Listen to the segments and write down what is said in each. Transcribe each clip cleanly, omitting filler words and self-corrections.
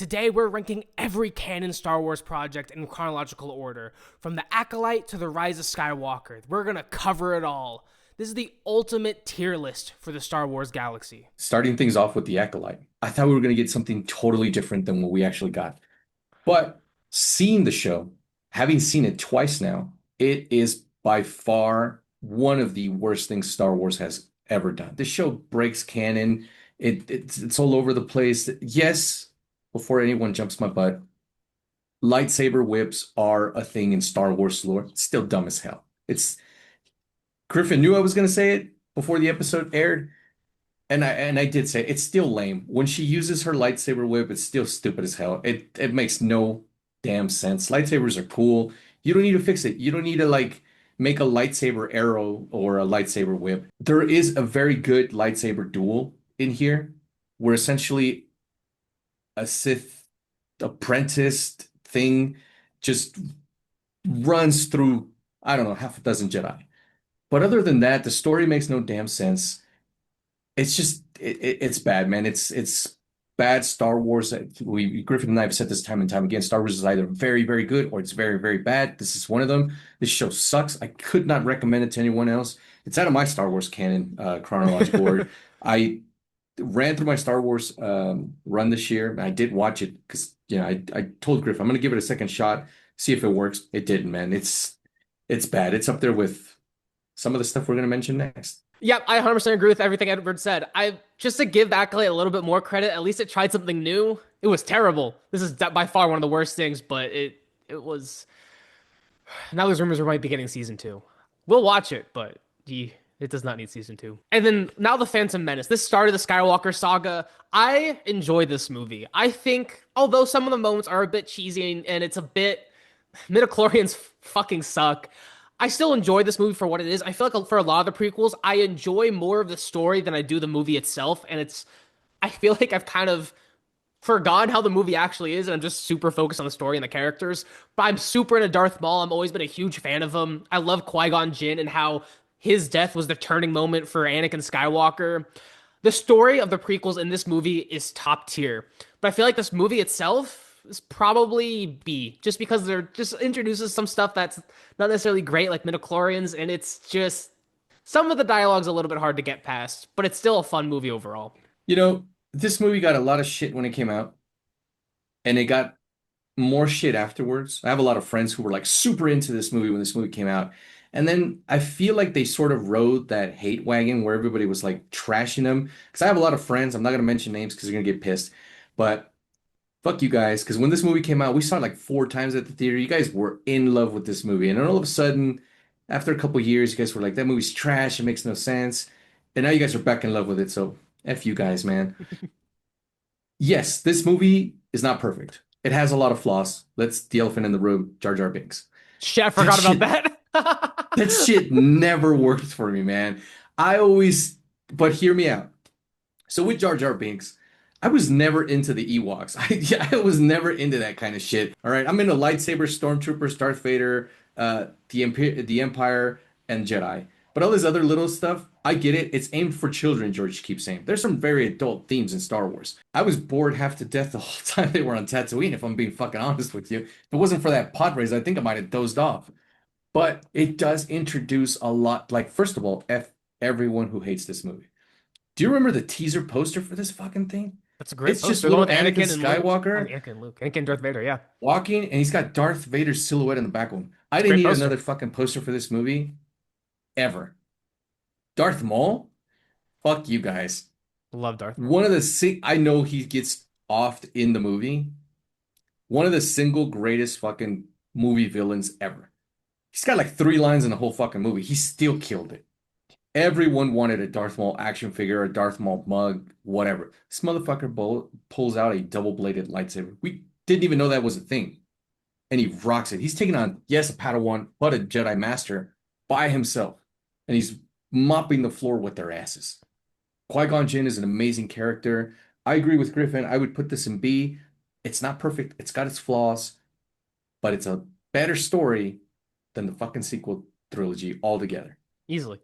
Today we're ranking every canon Star Wars project in chronological order, from the Acolyte to the Rise of Skywalker. We're gonna cover it all. This is the ultimate tier list for the Star Wars galaxy. Starting things off with the Acolyte. I thought we were going to get something totally different than what we actually got. But seeing the show, having seen it twice now, it is by far one of the worst things Star Wars has ever done. This show breaks canon. It's all over the place. Yes, before anyone jumps my butt, lightsaber whips are a thing in Star Wars lore. It's still dumb as hell. It's Griffin knew I was going to say it before the episode aired. And I did say it's still lame. When she uses her lightsaber whip, it's still stupid as hell. It makes no damn sense. Lightsabers are cool. You don't need to fix it. You don't need to like make a lightsaber arrow or a lightsaber whip. There is a very good lightsaber duel in here where essentially a Sith apprenticed thing just runs through, I don't know, half a dozen Jedi. But other than that, the story makes no damn sense. It's just it's bad, man. It's bad Star Wars. We Griffin and I have said this time and time again. Star Wars is either very, very good or it's very, very bad. This is one of them. This show sucks. I could not recommend it to anyone else. It's out of my Star Wars canon chronological order. I ran through my Star Wars run this year. I did watch it because I told Griff I'm gonna give it a second shot, see if it works. It didn't, man. It's bad. It's up there with some of the stuff we're gonna mention next. Yep, I 100% agree with everything Edward said. I just to give Acolyte a little bit more credit, at least it tried something new. It was terrible. This is by far one of the worst things, but it was. Now there's rumors we might be getting season two. We'll watch it, but it does not need season two. And then now the Phantom Menace. This started the Skywalker Saga. I enjoy this movie. I think, although some of the moments are a bit cheesy and it's a bit midichlorians fucking suck. I still enjoy this movie for what it is. I feel like for a lot of the prequels, I enjoy more of the story than I do the movie itself. And I feel like I've kind of forgotten how the movie actually is. And I'm just super focused on the story and the characters. But I'm super into Darth Maul. I've always been a huge fan of him. I love Qui-Gon Jinn and how his death was the turning moment for Anakin Skywalker. The story of the prequels in this movie is top tier. But I feel like this movie itself is probably B, just because they're just introduces some stuff that's not necessarily great, like midichlorians, and it's just some of the dialogue's a little bit hard to get past, but it's still a fun movie overall. This movie got a lot of shit when it came out, and it got more shit afterwards. I have a lot of friends who were like super into this movie when this movie came out. And then I feel like they sort of rode that hate wagon where everybody was like trashing them. Because I have a lot of friends, I'm not going to mention names because they're going to get pissed, but fuck you guys, because when this movie came out, we saw it like 4 times at the theater. You guys were in love with this movie, and then all of a sudden, after a couple years, you guys were like, "That movie's trash. It makes no sense." And now you guys are back in love with it. So f you guys, man. Yes, this movie is not perfect. It has a lot of flaws. That's the elephant in the room, Jar Jar Binks. Shit, I That forgot about shit, that. that shit never worked for me, man. I always, but hear me out. So with Jar Jar Binks, I was never into the Ewoks. I was never into that kind of shit. All right, I'm into lightsabers, stormtroopers, Darth Vader, the Empire, and Jedi. But all this other little stuff, I get it. It's aimed for children, George keeps saying. There's some very adult themes in Star Wars. I was bored half to death the whole time they were on Tatooine, if I'm being fucking honest with you. If it wasn't for that pod race, I think I might have dozed off. But it does introduce a lot. Like, first of all, F everyone who hates this movie. Do you remember the teaser poster for this fucking thing? That's a great It's just poster. The one little with Anakin Anakin and Luke. I Skywalker mean, Anakin and Luke. Anakin and Darth Vader, yeah. walking, and he's got Darth Vader's silhouette in the back of him. I It's a didn't great need poster. another fucking poster for this movie ever. Darth Maul? Fuck you guys. Love Darth Maul. One of the I know he gets offed in the movie. One of the single greatest fucking movie villains ever. He's got like 3 lines in the whole fucking movie. He still killed it. Everyone wanted a Darth Maul action figure, a Darth Maul mug, whatever. This motherfucker pulls out a double-bladed lightsaber. We didn't even know that was a thing. And he rocks it. He's taking on, yes, a Padawan, but a Jedi Master by himself. And he's mopping the floor with their asses. Qui-Gon Jinn is an amazing character. I agree with Griffin. I would put this in B. It's not perfect. It's got its flaws, but it's a better story than the fucking sequel trilogy altogether. Easily.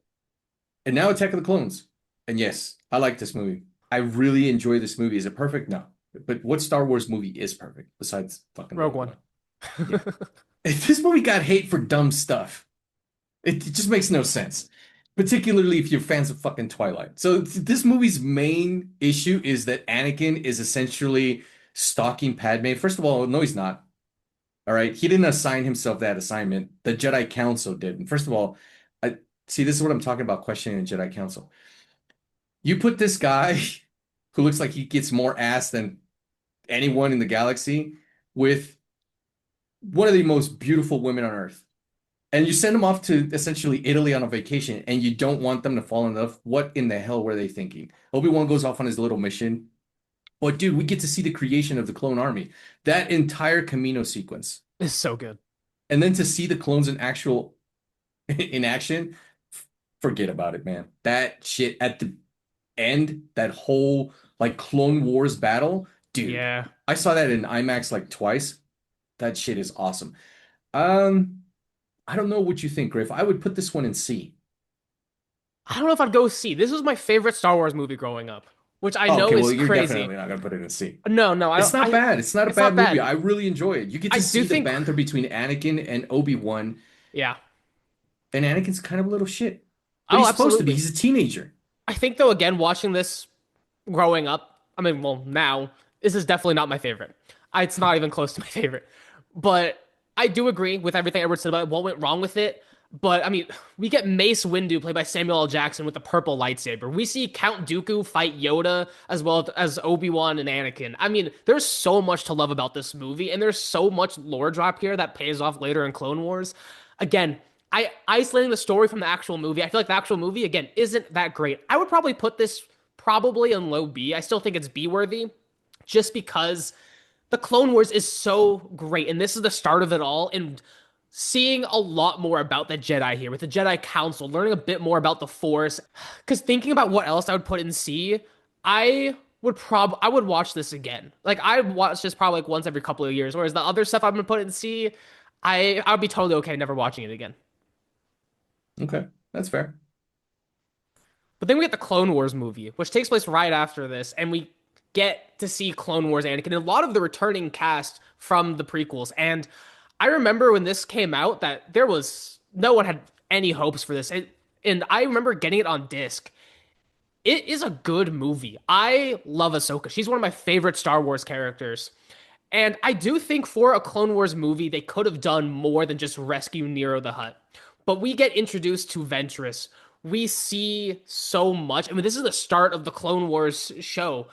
And now Attack of the Clones. And yes, I like this movie. I really enjoy this movie. Is it perfect? No. But what Star Wars movie is perfect besides fucking Rogue Rogue One. One? Yeah. If this movie got hate for dumb stuff, it just makes no sense. Particularly if you're fans of fucking Twilight. So this movie's main issue is that Anakin is essentially stalking Padme. First of all, no, he's not. All right. He didn't assign himself that assignment. The Jedi Council did. And first of all, I see this is what I'm talking about questioning the Jedi Council. You put this guy who looks like he gets more ass than anyone in the galaxy with one of the most beautiful women on earth. And you send them off to essentially Italy on a vacation and you don't want them to fall in love. What in the hell were they thinking? Obi-Wan goes off on his little mission. But dude, we get to see the creation of the clone army. That entire Camino sequence. It's so good. And then to see the clones in action, forget about it, man. That shit at the end, that whole like Clone Wars battle, dude. Yeah. I saw that in IMAX like twice. That shit is awesome. Um, I don't know what you think, Griff. I would put this one in C. I don't know if I'd go see. This was my favorite Star Wars movie growing up, which I Oh, know okay, well, is you're crazy. definitely not gonna put it in C. No, no, I It's don't. not bad. It's not a It's not bad movie. bad. I really enjoy it. You get I to do see the think, banter between Anakin and Obi-Wan, yeah. and Anakin's kind of a little shit. But Oh, he's supposed to be. absolutely. He's a teenager. I think though, again, watching this growing up, I mean, well, now this is definitely not my favorite. It's not even close to my favorite. But I do agree with everything Edward said about what went wrong with it. But I mean, we get Mace Windu played by Samuel L. Jackson with the purple lightsaber. We see Count Dooku fight Yoda as well as Obi-Wan and Anakin. I mean, there's so much to love about this movie, and there's so much lore drop here that pays off later in Clone Wars. Again, I isolating the story from the actual movie. I feel like the actual movie again isn't that great. I would probably put this probably in low B. I still think it's B worthy, just because the Clone Wars is so great, and this is the start of it all. And seeing a lot more about the Jedi here with the Jedi Council, learning a bit more about the Force. Because thinking about what else I would put in C, I would watch this again. Like I watch this probably like once every couple of years. Whereas the other stuff I'm gonna put in C, I'd be totally okay never watching it again. Okay, that's fair. But then we get the Clone Wars movie, which takes place right after this, and we get to see Clone Wars Anakin and a lot of the returning cast from the prequels. And I remember when this came out that there was no one had any hopes for this. And I remember getting it on disc. It is a good movie. I love Ahsoka. She's one of my favorite Star Wars characters. And I do think for a Clone Wars movie, they could have done more than just rescue Nero the Hutt. But we get introduced to Ventress. We see so much. I mean, this is the start of the Clone Wars show.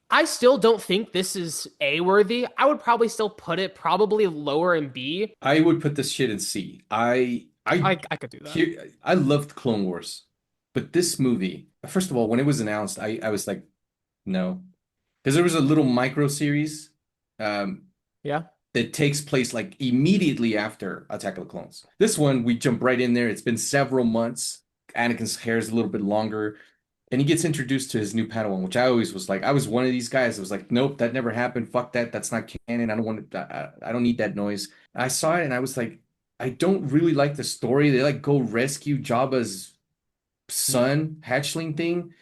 I still don't think this is A worthy. I would probably still put it probably lower in B. I would put this shit in C. I could do that. I loved Clone Wars, but this movie, first of all, when it was announced, I was like, no, because there was a little micro series um, Yeah. that takes place like immediately after Attack of the Clones. This one, we jump right in there. It's been several months. Anakin's hair is a little bit longer. And he gets introduced to his new Padawan, which I always was like, I was one of these guys that was like, nope, that never happened. Fuck that. That's not canon. I don't want it. I don't need that noise. I saw it and I was like, I don't really like the story. They like go rescue Jabba's son hatchling thing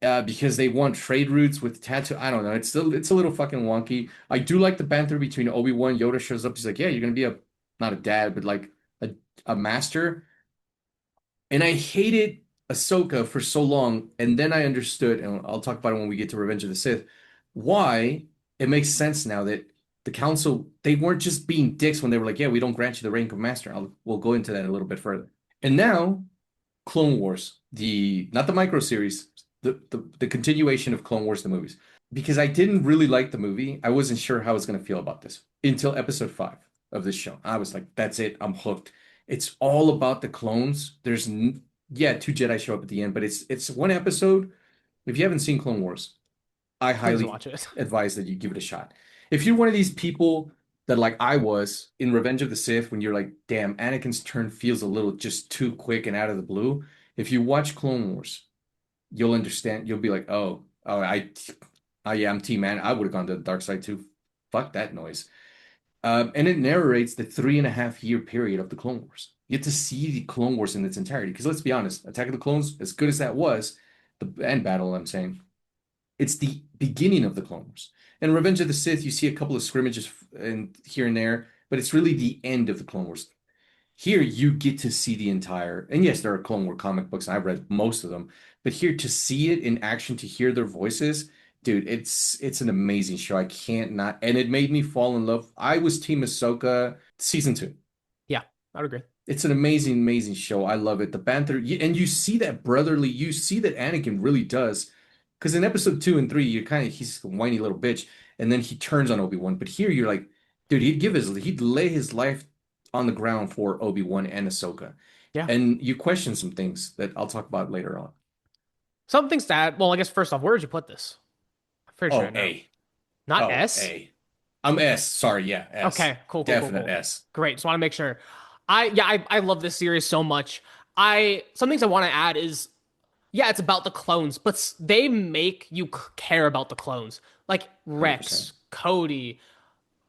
because they want trade routes with tattoo. I don't know. It's a little fucking wonky. I do like the banter between Obi-Wan. Yoda shows up. He's like, yeah, you're gonna be a not a dad, but like a master. And I hated Ahsoka for so long, and then I understood, and I'll talk about it when we get to Revenge of the Sith, why it makes sense now that the council, they weren't just being dicks when they were like, yeah, we don't grant you the rank of master. We'll go into that a little bit further. And now, Clone Wars, the not the micro series, the continuation of Clone Wars, the movies. Because I didn't really like the movie, I wasn't sure how I was going to feel about this until episode 5 of this show. I was like, that's it, I'm hooked. It's all about the clones. Yeah, 2 Jedi show up at the end, but it's one episode. If you haven't seen Clone Wars, I Please highly watch it. advise that you give it a shot. If you're one of these people that like I was in Revenge of the Sith, when you're like, damn, Anakin's turn feels a little just too quick and out of the blue. If you watch Clone Wars, you'll understand. You'll be like, yeah, I'm Team Man. I would have gone to the dark side too. Fuck that noise. And it narrates the 3.5 year period of the Clone Wars. You get to see the Clone Wars in its entirety. Because let's be honest, Attack of the Clones, as good as that was, the end battle, I'm saying, it's the beginning of the Clone Wars. In Revenge of the Sith, you see a couple of scrimmages and here and there, but it's really the end of the Clone Wars. Here, you get to see the entire, and yes, there are Clone War comic books, and I've read most of them, but here to see it in action, to hear their voices, dude, it's an amazing show. I can't not, and it made me fall in love. I was Team Ahsoka season two. Yeah, I would agree. It's an amazing, amazing show. I love it. The banter, and you see that brotherly, you see that Anakin really does. Because in episode two and three, you're kind of, he's a whiny little bitch, and then he turns on Obi-Wan. But here you're like, dude, he'd lay his life on the ground for Obi-Wan and Ahsoka. Yeah. And you question some things that I'll talk about later on. Some things that, well, I guess first off, where did you put this? I'm pretty sure I Oh, know. A. Not Oh, S? A. I'm S. Sorry, yeah, S. Okay, cool, cool, cool, Definite cool. S. Great. Just want to make sure. I love this series so much. Some things I want to add is yeah, it's about the clones, but they make you care about the clones. Like 100%. Rex, Cody,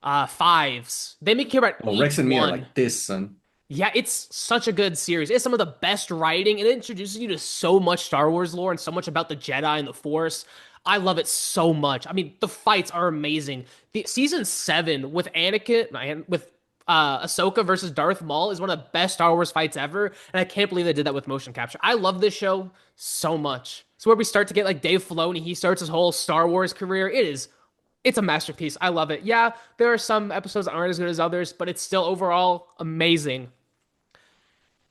Fives. They make you care about Well, each Rex and me are one. like this, son. Yeah, it's such a good series. It's some of the best writing, and it introduces you to so much Star Wars lore and so much about the Jedi and the Force. I love it so much. I mean, the fights are amazing. The season 7 with Anakin and with Ahsoka versus Darth Maul is one of the best Star Wars fights ever, and I can't believe they did that with motion capture. I love this show so much. So where we start to get like Dave Filoni, he starts his whole Star Wars career. It's a masterpiece. I love it. Yeah, there are some episodes that aren't as good as others, but it's still overall amazing.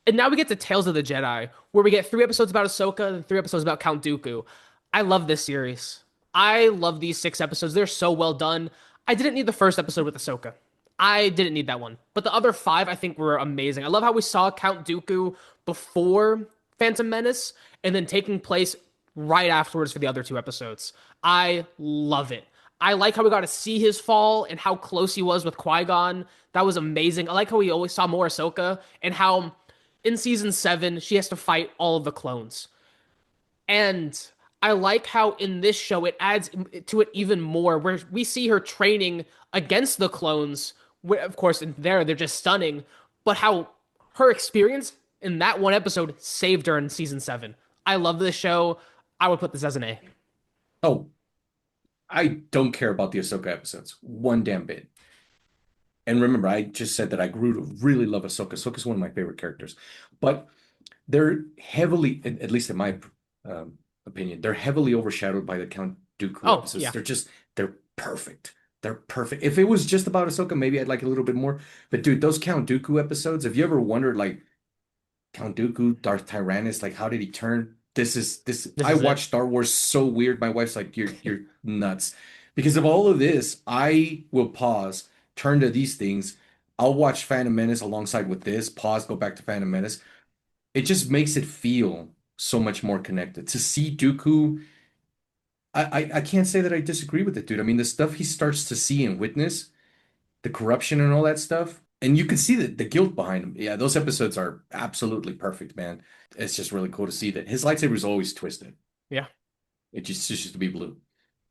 And now we get to Tales of the Jedi, where we get 3 episodes about Ahsoka and 3 episodes about Count Dooku. I love this series. I love these 6 episodes. They're so well done. I didn't need the first episode with Ahsoka. I didn't need that one. But the other 5 I think were amazing. I love how we saw Count Dooku before Phantom Menace and then taking place right afterwards for the other 2 episodes. I love it. I like how we got to see his fall and how close he was with Qui-Gon. That was amazing. I like how we always saw more Ahsoka and how in season 7 she has to fight all of the clones. And I like how in this show it adds to it even more, where we see her training against the clones. Where, of course, in there they're just stunning, but how her experience in that one episode saved her in season 7. I love this show. I would put this as an A. Oh, I don't care about the Ahsoka episodes one damn bit. And remember, I just said that I grew to really love Ahsoka. Ahsoka's one of my favorite characters, but they're heavily, at least in my opinion, they're heavily overshadowed by the Count Dooku Oh episodes. yeah, They're perfect. They're perfect. If it was just about Ahsoka, maybe I'd like it a little bit more. But dude, those Count Dooku episodes, have you ever wondered like Count Dooku, Darth Tyrannus, like how did he turn? This. this I is watch it. Star Wars so weird. My wife's like, you're nuts. Because of all of this, I will pause, turn to these things. I'll watch Phantom Menace alongside with this, pause, go back to Phantom Menace. It just makes it feel so much more connected. To see Dooku, I can't say that I disagree with it, dude. I mean, the stuff he starts to see and witness, the corruption and all that stuff. And you can see the guilt behind him. Yeah, those episodes are absolutely perfect, man. It's just really cool to see that his lightsaber is always twisted. Yeah. It just used to be blue.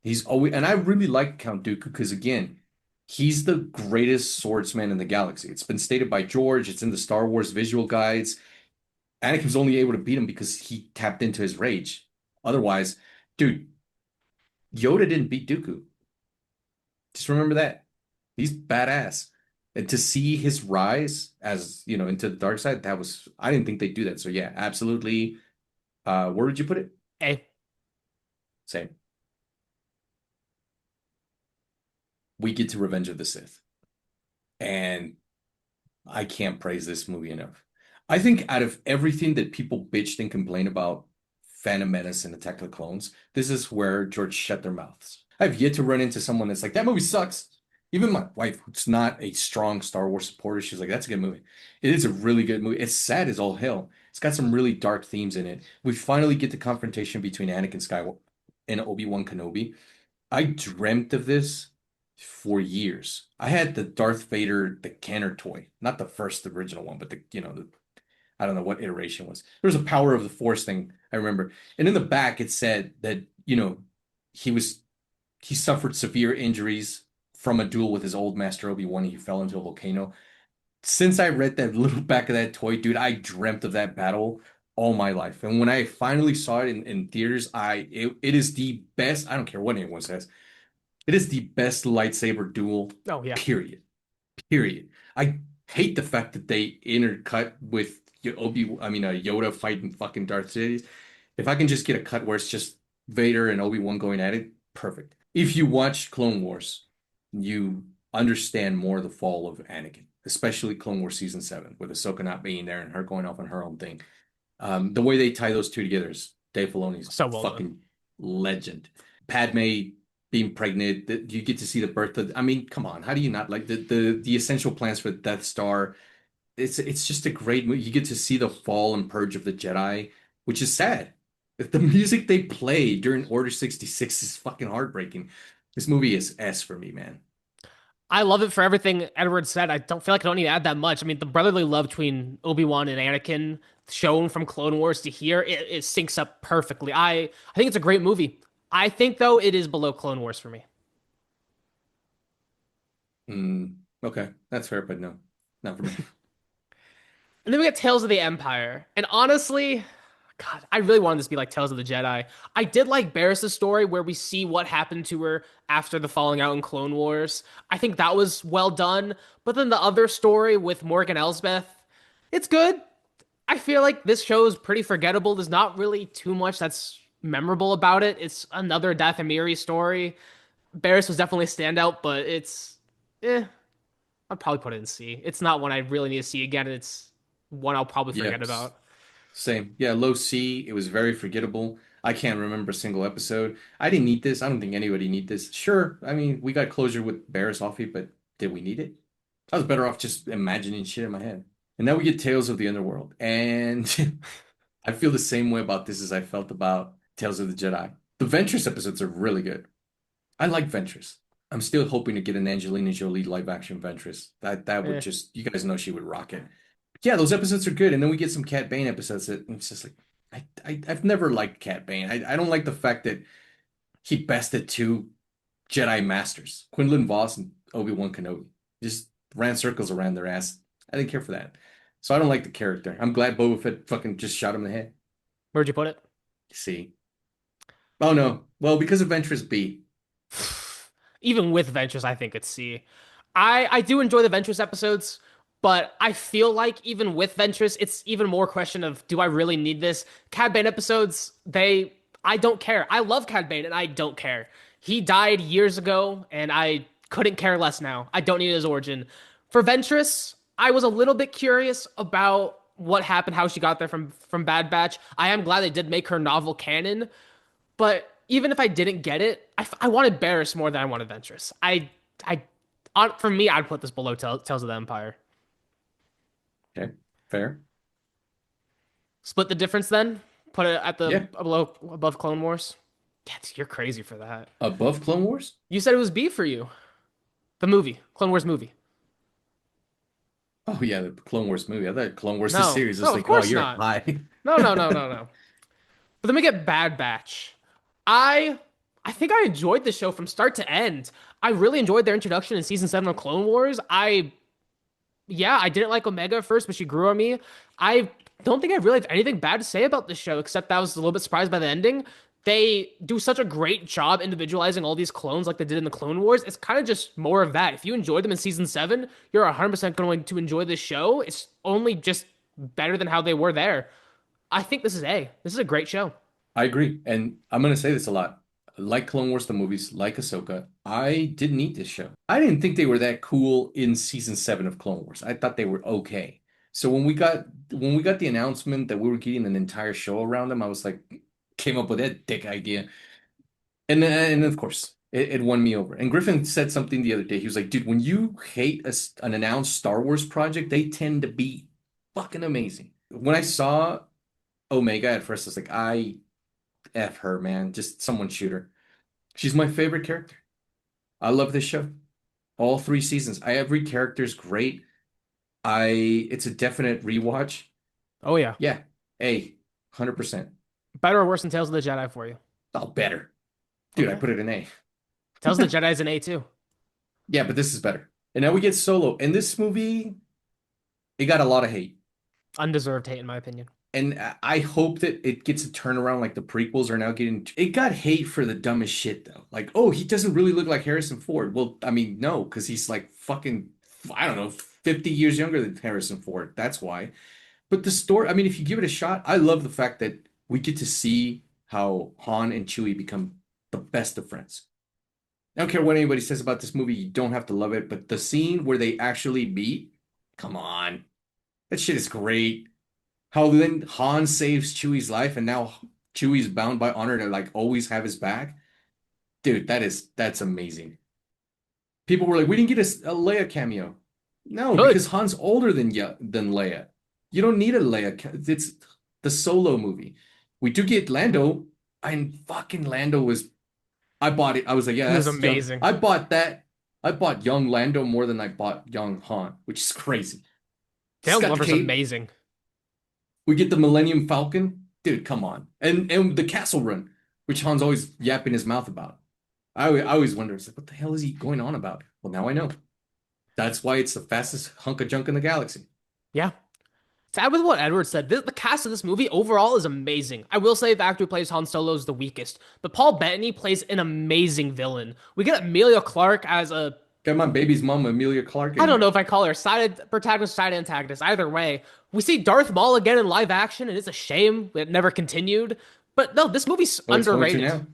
He's always, and I really like Count Dooku because again, he's the greatest swordsman in the galaxy. It's been stated by George. It's in the Star Wars visual guides. Anakin was only able to beat him because he tapped into his rage. Otherwise, dude, Yoda didn't beat Dooku. Just remember that. He's badass. And to see his rise as, into the dark side, I didn't think they'd do that. So yeah, absolutely. Where would you put it? A. Same. We get to Revenge of the Sith. And I can't praise this movie enough. I think out of everything that people bitched and complained about Phantom Menace and Attack of the Clones, this is where George shut their mouths. I've yet to run into someone that's like, that movie sucks. Even my wife, who's not a strong Star Wars supporter, she's like, that's a good movie. It is a really good movie. It's sad as all hell. It's got some really dark themes in it. We finally get the confrontation between Anakin Skywalker and Obi-Wan Kenobi. I dreamt of this for years. I had the Darth Vader, the Kenner toy, not the first original one, but I don't know what iteration was. There was a Power of the Force thing, I remember. And in the back, it said that, he was he suffered severe injuries from a duel with his old master Obi-Wan. He fell into a volcano. Since I read that little back of that toy, dude, I dreamt of that battle all my life. And when I finally saw it in theaters, it is the best. I don't care what anyone says. It is the best lightsaber duel, Oh yeah. period. Period. I hate the fact that they intercut with Yoda fighting fucking Darth Sidious. If I can just get a cut where it's just Vader and Obi-Wan going at it, perfect. If you watch Clone Wars, you understand more of the fall of Anakin, especially Clone Wars season 7, with Ahsoka not being there and her going off on her own thing. The way they tie those two together is Dave Filoni's So well done. fucking legend. Padme being pregnant, that you get to see the birth of. I mean, come on, how do you not like the essential plans for the Death Star? It's just a great movie. You get to see the fall and purge of the Jedi, which is sad. The music they play during Order 66 is fucking heartbreaking. This movie is S for me, man. I love it for everything Edward said. I don't feel like I don't need to add that much. I mean, the brotherly love between Obi-Wan and Anakin shown from Clone Wars to here, it syncs up perfectly. I think it's a great movie. I think though it is below Clone Wars for me. Okay, that's fair, but no, not for me. And then we got Tales of the Empire. And honestly, God, I really wanted this to be like Tales of the Jedi. I did like Barris's story where we see what happened to her after the falling out in Clone Wars. I think that was well done. But then the other story with Morgan Elsbeth, it's good. I feel like this show is pretty forgettable. There's not really too much that's memorable about it. It's another Dathomiri story. Barris was definitely a standout, but I'd probably put it in C. It's not one I really need to see again. It's one I'll probably forget Yes. about. Same. Yeah, low C. It was very forgettable. I can't remember a single episode. I didn't need this. I don't think anybody need this. Sure, I mean, we got closure with Barris Offee, but did we need it? I was better off just imagining shit in my head. And now we get Tales of the Underworld. And I feel the same way about this as I felt about Tales of the Jedi. The Ventress episodes are really good. I like Ventress. I'm still hoping to get an Angelina Jolie live action Ventress. That would Eh. just, you guys know she would rock it. Yeah, those episodes are good, and then we get some Cat Bane episodes that it's just like I've never liked Cat Bane. I don't like the fact that he bested two Jedi Masters, Quinlan Voss and Obi-Wan Kenobi. Just ran circles around their ass. I didn't care for that. So I don't like the character. I'm glad Boba Fett fucking just shot him in the head. Where'd you put it? See. Oh no. Well, because of Ventress B. Even with Ventures, I think it's C. I do enjoy the Ventures episodes, but I feel like even with Ventures, it's even more question of do I really need this? Cad Bane episodes, I don't care. I love Cad Bane and I don't care. He died years ago and I couldn't care less now. I don't need his origin. For Ventress, I was a little bit curious about what happened, how she got there from Bad Batch. I am glad they did make her novel canon, but even if I didn't get it, I wanted Barris more than I wanted Ventress. For me, I'd put this below Tales of the Empire. Okay. Fair. Split the difference then. Put it at the Yeah. below above Clone Wars. Yeah, you're crazy for that. Above Clone Wars? You said it was B for you. The movie, Clone Wars movie. Oh yeah, the Clone Wars movie. I thought Clone Wars the No, series. I was no, of like, oh, course you're not. high. No, no, no, no, no. But then we get Bad Batch. I I think I enjoyed the show from start to end. I really enjoyed their introduction in season 7 of Clone Wars. I didn't like Omega at first, but she grew on me. I don't think I really have anything bad to say about this show, except that I was a little bit surprised by the ending. They do such a great job individualizing all these clones like they did in the Clone Wars. It's kind of just more of that. If you enjoyed them in season 7, you're 100% going to enjoy this show. It's only just better than how they were there. I think this is A. This is a great show. I agree. And I'm going to say this a lot. Like Clone Wars, the movies, like Ahsoka, I didn't need this show. I didn't think they were that cool in season 7 of Clone Wars. I thought they were okay. So when we got the announcement that we were getting an entire show around them, I was like, came up with that dick idea. And of course, it won me over. And Griffin said something the other day. He was like, dude, when you hate an announced Star Wars project, they tend to be fucking amazing. When I saw Omega at first, I was like, I F her, man. Just someone shoot her. She's my favorite character. I love this show. All 3 seasons. Every character's great. It's a definite rewatch. Oh, yeah. Yeah. A, 100%. Better or worse than Tales of the Jedi for you? Oh, better. Dude, I Okay. put it in A. Tales of the Jedi is an A too. Yeah, but this is better. And now we get Solo. And this movie, it got a lot of hate. Undeserved hate, in my opinion. And I hope that it gets a turnaround like the prequels are now getting. It got hate for the dumbest shit though. Like, oh, he doesn't really look like Harrison Ford. Well, I mean, no, because he's like fucking, I don't know, 50 years younger than Harrison Ford. That's why. But the story, I mean, if you give it a shot, I love the fact that we get to see how Han and Chewie become the best of friends. I don't care what anybody says about this movie, you don't have to love it, but the scene where they actually meet, come on. That shit is great. How then Han saves Chewie's life and now Chewie's bound by honor to like always have his back. Dude, that's amazing. People were like, we didn't get a Leia cameo. No, Good. because Han's older than Leia. You don't need a Leia. It's the Solo movie. We do get Lando, and fucking Lando was. I bought it. I was like, yeah, He was that's young. amazing. I bought that. I bought young Lando more than I bought young Han, which is crazy. He's Donald got the Glover's cape. amazing. We get the Millennium Falcon. Dude, come on. And the Castle Run, which Han's always yapping his mouth about. I always wonder, it's like, what the hell is he going on about? Well, now I know. That's why it's the fastest hunk of junk in the galaxy. Yeah. To add with what Edward said, the cast of this movie overall is amazing. I will say the actor who plays Han Solo is the weakest, but Paul Bettany plays an amazing villain. We get Emilia Clarke as a, Got my baby's mom, Amelia Clark, I in don't know there. if I call her side protagonist, side antagonist. Either way, we see Darth Maul again in live action, and it's a shame it never continued. But no, this movie's Oh, it's going to underrated. now.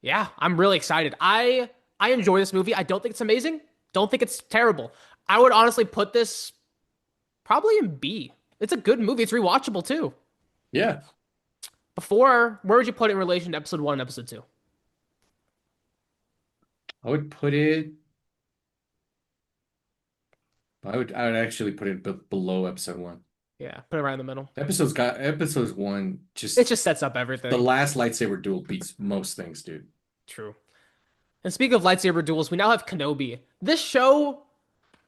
Yeah, I'm really excited. I enjoy this movie. I don't think it's amazing. Don't think it's terrible. I would honestly put this probably in B. It's a good movie. It's rewatchable too. Yeah, Before, where would you put it in relation to episode one and episode two? I would put it. I would actually put it below episode one. Yeah, put it right in the middle. Episodes one It just just sets up the everything. last lightsaber duel beats most things, dude. True. And speaking of lightsaber duels, we now have Kenobi. This show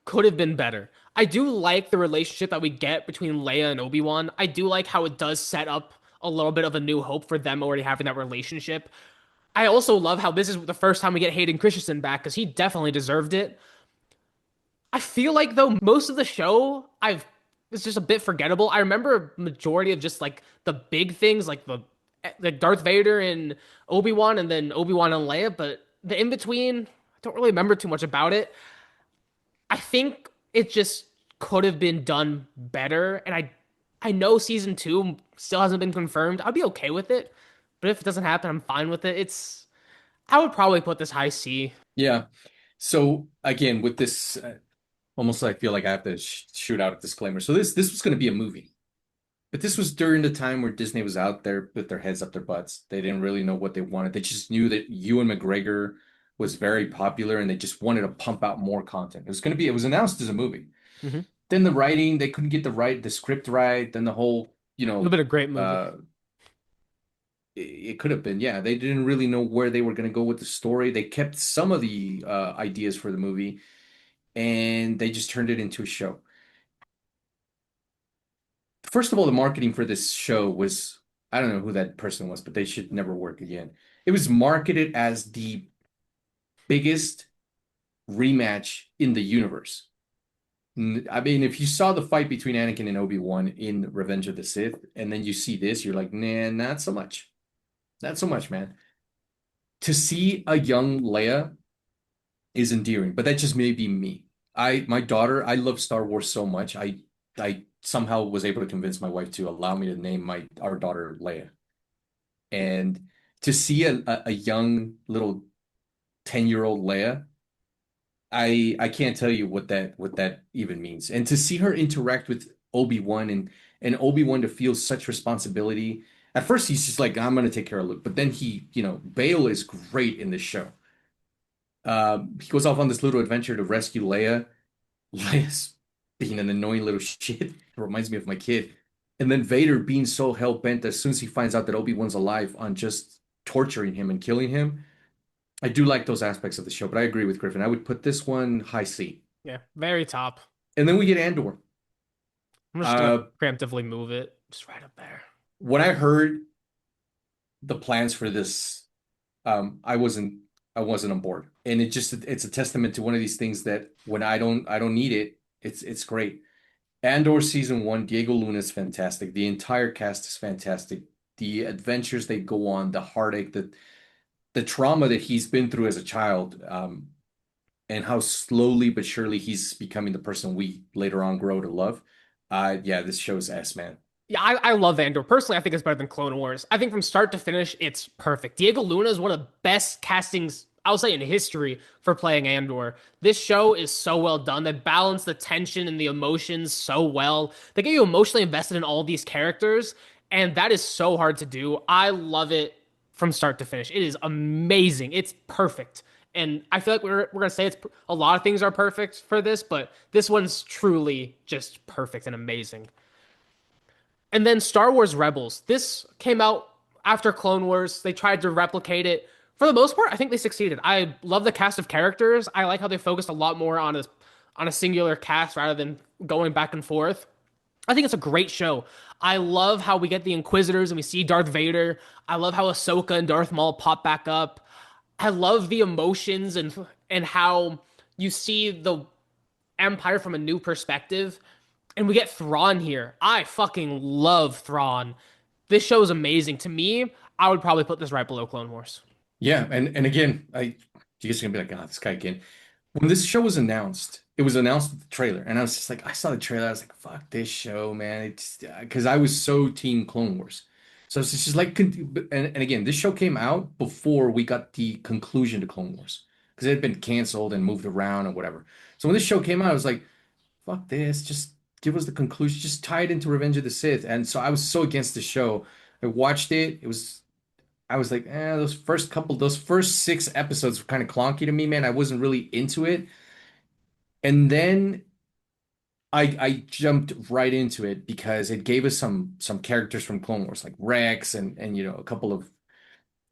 could have been better. I do like the relationship that we get between Leia and Obi-Wan. I do like how it does set up a little bit of a new hope for them already having that relationship. I also love how this is the first time we get Hayden Christensen back because he definitely deserved it. I feel like though most of the show I've it's just a bit forgettable. I remember a majority of just like the big things like the Darth Vader and Obi-Wan and then Obi-Wan and Leia, but the in between, I don't really remember too much about it. I think it just could have been done better and I know season 2 still hasn't been confirmed. I'd be okay with it, but if it doesn't happen, I'm fine with it. It's I would probably put this high C. Yeah. So again, with this, almost I feel like I have to shoot out a disclaimer. So this was going to be a movie, but this was during the time where Disney was out there with their heads up their butts. They didn't really know what they wanted. They just knew that Ewan McGregor was very popular, and they just wanted to pump out more content. It was going to be. It was announced as a movie. Mhm. Then the writing, they couldn't get the script right. Then the whole, It'll be a great movie. uh, it could have been, yeah. They didn't really know where they were going to go with the story. They kept some of the ideas for the movie, and they just turned it into a show. First of all, the marketing for this show was, I don't know who that person was, but they should never work again. It was marketed as the biggest rematch in the universe. I mean, if you saw the fight between Anakin and Obi-Wan in Revenge of the Sith, and then you see this, you're like, nah, not so much. Not so much, man. To see a young Leia is endearing, but that just may be me. My daughter, I love Star Wars so much. I somehow was able to convince my wife to allow me to name my our daughter Leia. And to see a young little 10-year-old Leia, I can't tell you what that even means. And to see her interact with Obi-Wan and Obi-Wan to feel such responsibility. At first he's just like, I'm gonna take care of Luke, but then Bale is great in this show. He goes off on this little adventure to rescue Leia. Leia's being an annoying little shit. It reminds me of my kid. And then Vader being so hell-bent as soon as he finds out that Obi-Wan's alive on just torturing him and killing him. I do like those aspects of the show, but I agree with Griffin. I would put this one high C. Yeah, very top. And then we get Andor. I'm just gonna Uh, preemptively move it just right up there. when I heard the plans for this, I wasn't on board. And it's a testament to one of these things that when I don't need it, it's great. Andor season one, Diego Luna is fantastic. The entire cast is fantastic. The adventures they go on, the heartache, the trauma that he's been through as a child, and how slowly but surely he's becoming the person we later on grow to love. Yeah, this show's S, man. Yeah, I love Andor. Personally, I think it's better than Clone Wars. I think from start to finish, it's perfect. Diego Luna is one of the best castings, I'll say, in history for playing Andor. This show is so well done. They balance the tension and the emotions so well. They get you emotionally invested in all these characters, and that is so hard to do. I love it from start to finish. It is amazing. It's perfect. And I feel like we're gonna say it's a lot of things are perfect for this, but this one's truly just perfect and amazing. And then Star Wars Rebels. This came out after Clone Wars. They tried to replicate it. For the most part, I think they succeeded. I love the cast of characters. I like how they focused a lot more on a singular cast rather than going back and forth. I think it's a great show. I love how we get the Inquisitors and we see Darth Vader. I love how Ahsoka and Darth Maul pop back up. I love the emotions and how you see the Empire from a new perspective. And we get Thrawn here. I fucking love Thrawn. This show is amazing. To me, I would probably put this right below Clone Wars. Yeah, and again, you guys are gonna be like, oh, this guy again. When this show was announced, it was announced with the trailer, and I was just like, I saw the trailer, I was like, fuck this show, man. It's because I was so team Clone Wars. So it's just like, and again, this show came out before we got the conclusion to Clone Wars because it had been canceled and moved around and whatever. So when this show came out, I was like, fuck this, just give us the conclusion, just tie it into Revenge of the Sith. And so I was so against the show. I watched it. I was like, those first six episodes were kind of clunky to me, man. I wasn't really into it. And then I jumped right into it because it gave us some characters from Clone Wars, like Rex and a couple of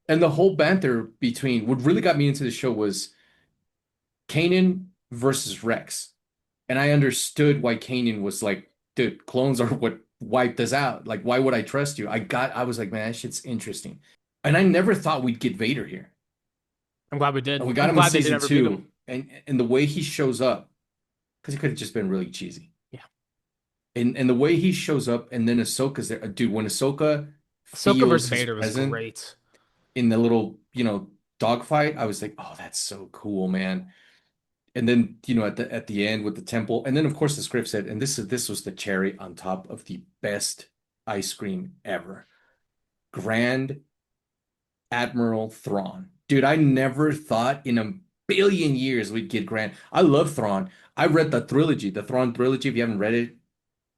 and the whole banter between what really got me into the show was Kanan versus Rex. And I understood why Kanan was like, dude, clones are what wiped us out. Like, why would I trust you? I was like, man, that shit's interesting. And I never thought we'd get Vader here. I'm glad we And did. we got I'm him in glad they did season ever beat him. two. And the way he shows up, because he could have just been really cheesy. Yeah. And the way he shows up, and then Ahsoka's there. Dude, when Ahsoka Ahsoka versus feels his Vader was presence great. in the little, dogfight, I was like, oh, that's so cool, man. And then, at the end with the temple, and then of course the script said, and this was the cherry on top of the best ice cream ever. Grand Admiral Thrawn. Dude, I never thought in a billion years we'd get Grand. I love Thrawn. I read the trilogy, the Thrawn trilogy. If you haven't read it,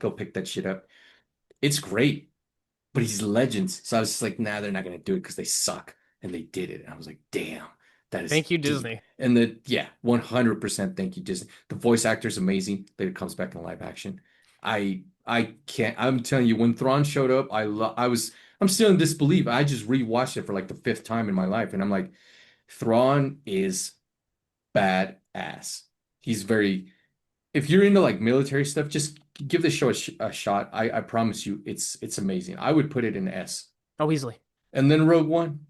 go pick that shit up. It's great, but he's legends. So I was just like, nah, they're not gonna do it because they suck. And they did it. And I was like, damn, that is Thank you, deep. Disney. And yeah, 100% thank you, Disney. The voice actor is amazing that it comes back in live action. I can't. I'm telling you, when Thrawn showed up, I'm still in disbelief. I just rewatched it for like the fifth time in my life, and I'm like, Thrawn is badass. He's very. If you're into like military stuff, just give this show a shot. I promise you, it's amazing. I would put it in S. Oh, easily. And then Rogue One.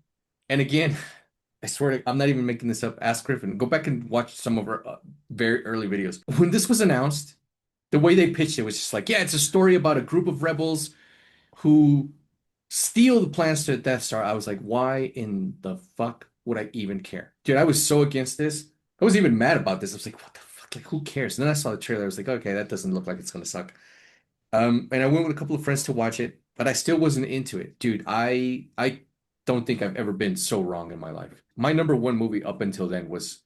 And again, I swear I'm not even making this up. Ask Griffin. Go back and watch some of our very early videos. When this was announced, the way they pitched it was just like, yeah, it's a story about a group of rebels who steal the plans to the Death Star. I was like, why in the fuck would I even care? Dude, I was so against this. I wasn't even mad about this. I was like, what the fuck? Like, who cares? And then I saw the trailer. I was like, okay, that doesn't look like it's gonna suck. And I went with a couple of friends to watch it, but I still wasn't into it. Dude, I don't think I've ever been so wrong in my life. My number one movie up until then was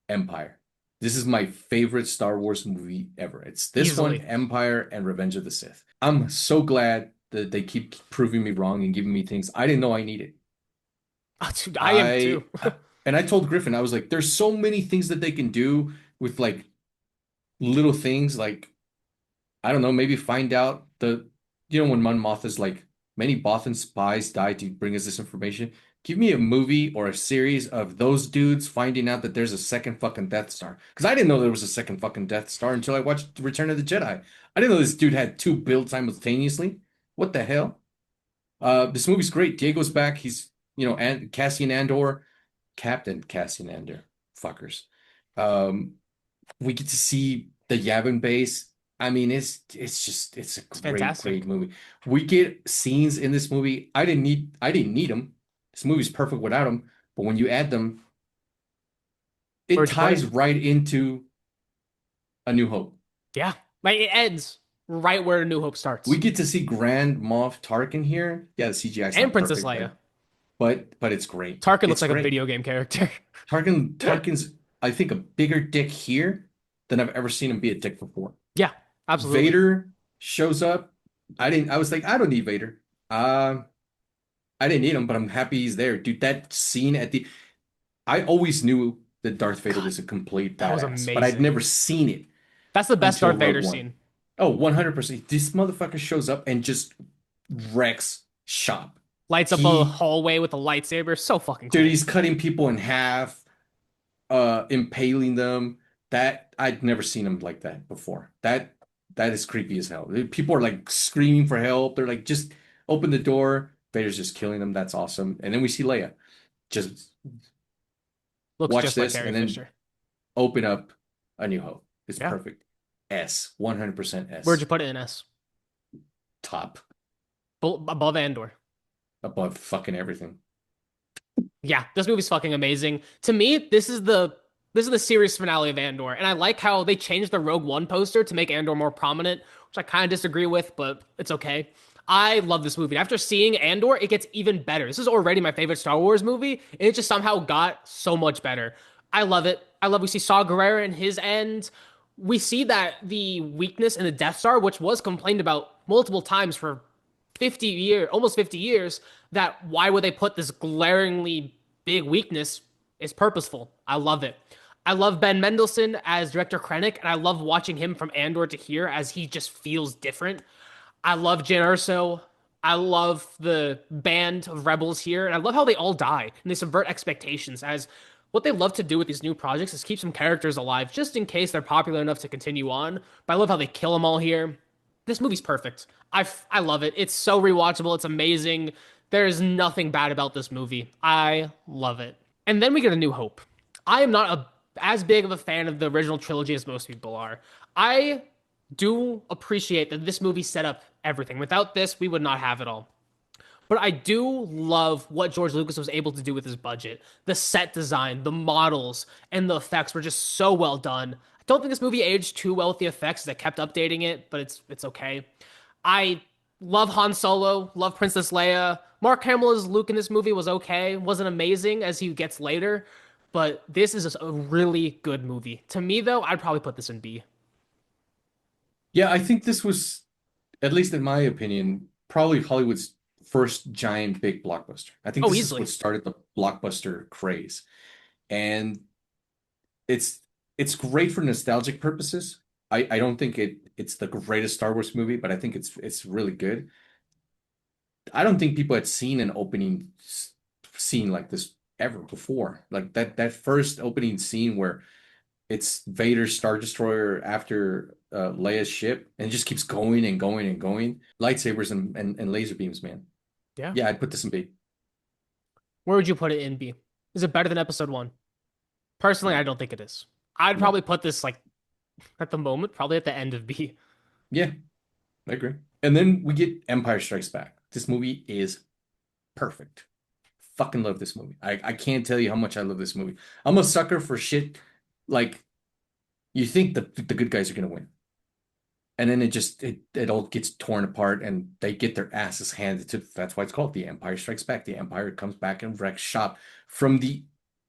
Empire. This is my favorite Star Wars movie ever. It's this one, Easily. Empire, and Revenge of the Sith. I'm so glad that they keep proving me wrong and giving me things I didn't know I needed. Oh, dude, I am too. I, and I told Griffin, I was like, there's so many things that they can do with like little things like I don't know, maybe find out when Mon Mothma's like, many Bothan spies died to bring us this information. Give me a movie or a series of those dudes finding out that there's a second fucking Death Star. Because I didn't know there was a second fucking Death Star until I watched Return of the Jedi. I didn't know this dude had two builds simultaneously. What the hell? This movie's great. Diego's back. He's, and Cassian Andor, Captain Cassian Andor, fuckers. Um, we get to see the Yavin base. I mean, it's a It's great fantastic. movie. We get scenes in this movie. I didn't need them. This movie's perfect without them. But when you add them, it Where'd you put ties it? right into A New Hope. Yeah, like it ends right where New Hope We starts, get to see Grand Moff Tarkin here. Yeah, the CGI is and not Princess perfect, Leia. but it's great. Tarkin looks It's like a great. video game character. Tarkin's I think a bigger dick here than I've ever seen him be a dick before. Yeah, absolutely. Vader shows up. I was like, I don't need Vader. Um, I didn't need him, but I'm happy he's there. Dude, that scene at the I always knew that Darth Vader God, was a complete that was badass, but I'd amazing. never seen it That's the best until Darth Rogue Vader One. scene. Oh, 100%. This motherfucker shows up and just wrecks shop. Lights up a He, hallway with a lightsaber. So fucking dude, cool. he's cutting people in half, impaling them. That I'd never seen him like that before. That is creepy as hell. People are like screaming for help. They're like, just open the door. Vader's just killing them. That's awesome. And then we see Leia. Just Looks watch just like this Carrie and then Fisher. open up A New Hope. It's Yeah. perfect. S, 100% Where'd you S. put it in S? Top Above Andor. above fucking everything. Yeah, this movie's fucking amazing. To me, this is the series finale of Andor, and I like how they changed the Rogue One poster to make Andor more prominent, which I kind of disagree with, but it's okay. I love this movie. After seeing Andor, it gets even better. This is already my favorite Star Wars movie, and it just somehow got so much better. I love it. I love we see Saw Gerrera and his end. We see that the weakness in the Death Star, which was complained about multiple times for almost 50 years, that why would they put this glaringly big weakness is purposeful. I love it. I love Ben Mendelsohn as Director Krennic, and I love watching him from Andor to here as he just feels different. I love Jyn Erso. I love the band of rebels here, and I love how they all die and they subvert expectations. As what they love to do with these new projects is keep some characters alive just in case they're popular enough to continue on. But I love how they kill them all here. This movie's perfect. I love it. It's so rewatchable. It's amazing. There is nothing bad about this movie. I love it. And then we get A New Hope. I am not as big of a fan of the original trilogy as most people are. I do appreciate that this movie set up everything. Without this, we would not have it all. But I do love what George Lucas was able to do with his budget. The set design, the models, and the effects were just so well done. I don't think this movie aged too well with the effects. They kept updating it, but it's okay. I love Han Solo, love Princess Leia. Mark Hamill as Luke in this movie was okay. Wasn't amazing as he gets later, but this is just a really good movie. To me, though, I'd probably put this in B. Yeah, I think this was, at least in my opinion, probably Hollywood's first giant big blockbuster. I think Oh, this is what easily. started the blockbuster craze. And it's it's great for nostalgic purposes. I don't think it's the greatest Star Wars movie, but I think it's really good. I don't think people had seen an opening scene like this ever before. Like that first opening scene where it's Vader's Star Destroyer after Leia's ship, and it just keeps going and going and going. Lightsabers and laser beams, man. Yeah. Yeah, I'd put this in B. Where would you put it in B? Is it better than episode one? Personally, I No, don't think it is. I'd no. probably put this like at the moment, probably at the end of B. Yeah, I agree. And then we get Empire Strikes Back. This movie is perfect. Fucking love this movie. I can't tell you how much I love this movie. I'm a sucker for shit like you think the good guys are gonna win. And then it all gets torn apart and they get their asses handed to that's why it's called The Empire Strikes Back. The Empire comes back and wrecks shop. From the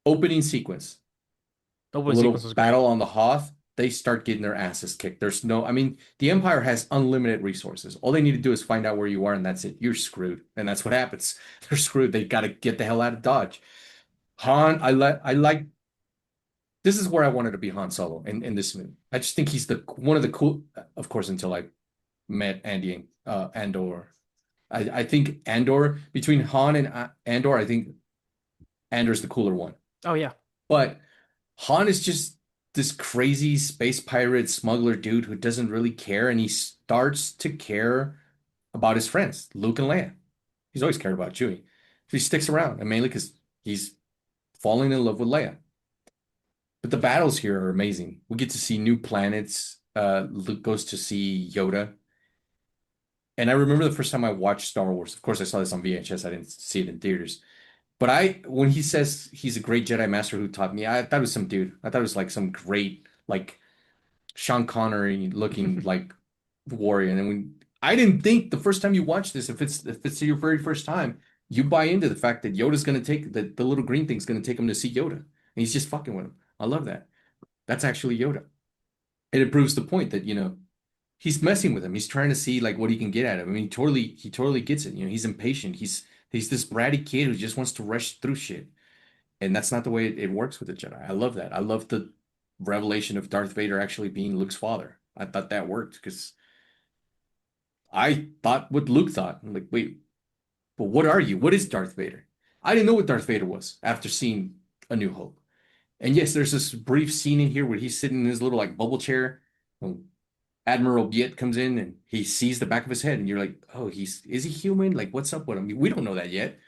opening sequence, The the wood sequence little was great. battle on the Hoth, they start getting their asses kicked. There's no, I mean, the Empire has unlimited resources. All they need to do is find out where you are, and that's it. You're screwed. And that's what happens. They're screwed. They got to get the hell out of Dodge. Han, I like this is where I wanted to be Han Solo in this movie. I just think he's the one of the cool, of course, until I met Andy and Andor. I think Andor between Han and Andor, I think Andor's the cooler one. Oh yeah. But Han is just this crazy space pirate smuggler dude who doesn't really care, and he starts to care about his friends, Luke and Leia. He's always cared about Chewie. So he sticks around, and mainly because he's falling in love with Leia. But the battles here are amazing. We get to see new planets. Luke goes to see Yoda. And I remember the first time I watched Star Wars. Of course, I saw this on VHS. I didn't see it in theaters. But when he says he's a great Jedi Master who taught me, I thought it was some dude. I thought it was like some great, like Sean Connery looking like warrior. And then I didn't think the first time you watch this, if it's your very first time, you buy into the fact that Yoda's gonna take the little green thing's gonna take him to see Yoda, and he's just fucking with him. I love that. That's actually Yoda, and it proves the point that he's messing with him. He's trying to see like what he can get out of him. I mean, he totally gets it. He's impatient. He's this bratty kid who just wants to rush through shit, and that's not the way it works with the Jedi. I love that. I love the revelation of Darth Vader actually being Luke's father. I thought that worked because I thought what Luke thought. I'm like, wait, but what are you? What is Darth Vader? I didn't know what Darth Vader was after seeing A New Hope. And yes, there's this brief scene in here where he's sitting in his little like bubble chair. Admiral Biet comes in and he sees the back of his head, and you're like, oh, is he human? Like, what's up with him? We don't know that yet